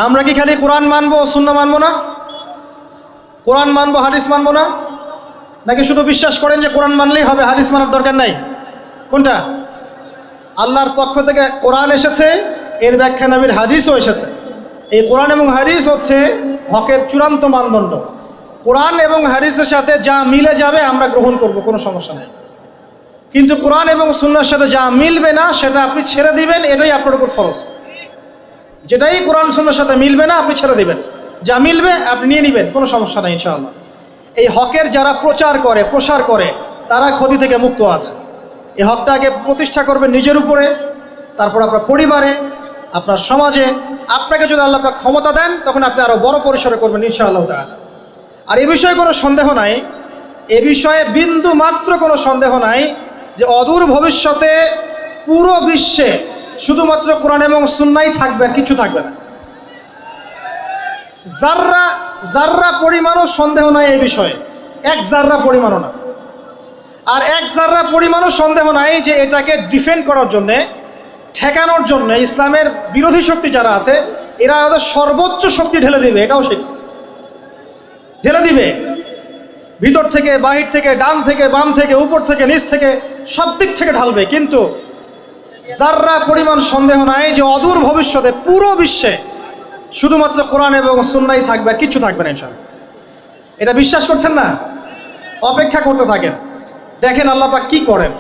আমরা কি খালি কোরআন মানবো, সুন্নাহ মানবো না? কোরআন মানবো, হাদিস মানবো না? নাকি শুধু বিশ্বাস করেন যে কোরআন মানলেই হবে, হাদিস মানার দরকার নাই? কোনটা? আল্লাহর পক্ষ থেকে কোরআন এসেছে, এর ব্যাখ্যা নবীর হাদিসও এসেছে। এই কোরআন এবং হাদিস হচ্ছে হকের চূড়ান্ত মানদণ্ড। কোরআন এবং হাদিসের সাথে যা মিলে যাবে আমরা গ্রহণ করব, কোনো সমস্যা নেই। কিন্তু কোরআন এবং সুন্নাহর সাথে যা মিলবে না, সেটা আপনি ছেড়ে দিবেন, এটাই আপনার উপর ফরজ। যেটাই কোরআন সুন্নাহর সাথে মিলবে না, আপনি ছেড়ে দিবেন। যা মিলবে আপনি নিয়ে নেবেন, কোনো সমস্যা নেই ইনশাআল্লাহ। এই হকের যারা প্রচার করে, প্রসার করে, তারা ক্ষতি থেকে মুক্ত আছে। এই হকটাকে প্রতিষ্ঠা করবেন নিজের উপরে, তারপর আপনার পরিবারে, আপনার সমাজে। আপনাকে যদি আল্লাহ পাক ক্ষমতা দেন, তখন আপনি আরও বড় পরিসরে করবেন ইনশাআল্লাহ তাআলা। আর এ বিষয়ে কোনো সন্দেহ নাই, এ বিষয়ে বিন্দু মাত্র কোনো সন্দেহ নাই যে অদূর ভবিষ্যতে পুরো বিশ্বে শুধুমাত্র কোরআন এবং সুন্নাহই থাকবে, আর কিছু থাকবে না। জাররা জাররা পরিমাণও সন্দেহ নাই এই বিষয়ে, 1 জাররা পরিমাণও না। আর 1 জাররা পরিমাণও সন্দেহ নাই যে এটাকে ডিফেন্ড করার জন্যে, ঠেকানোর জন্য ইসলামের বিরোধী শক্তি যারা আছে, এরা ওদের সর্বোচ্চ শক্তি ঢেলে দিবে, এটাও সে ঢেলে দিবে। ভিতর থেকে, বাহির থেকে, ডান থেকে, বাম থেকে, উপর থেকে, নিচ থেকে, সব দিক থেকে ঢালবে। কিন্তু জাররা পরিমাণ সন্দেহ নাই যে অদূর ভবিষ্যতে পুরো বিশ্বে শুধুমাত্র কোরআন এবং সুন্নাহই থাকবে, আর কিচ্ছু থাকবে না ইনশাআল্লাহ। এটা বিশ্বাস করছেন না? অপেক্ষা করতে থাকেন, দেখেন আল্লাহ পাক কি করেন।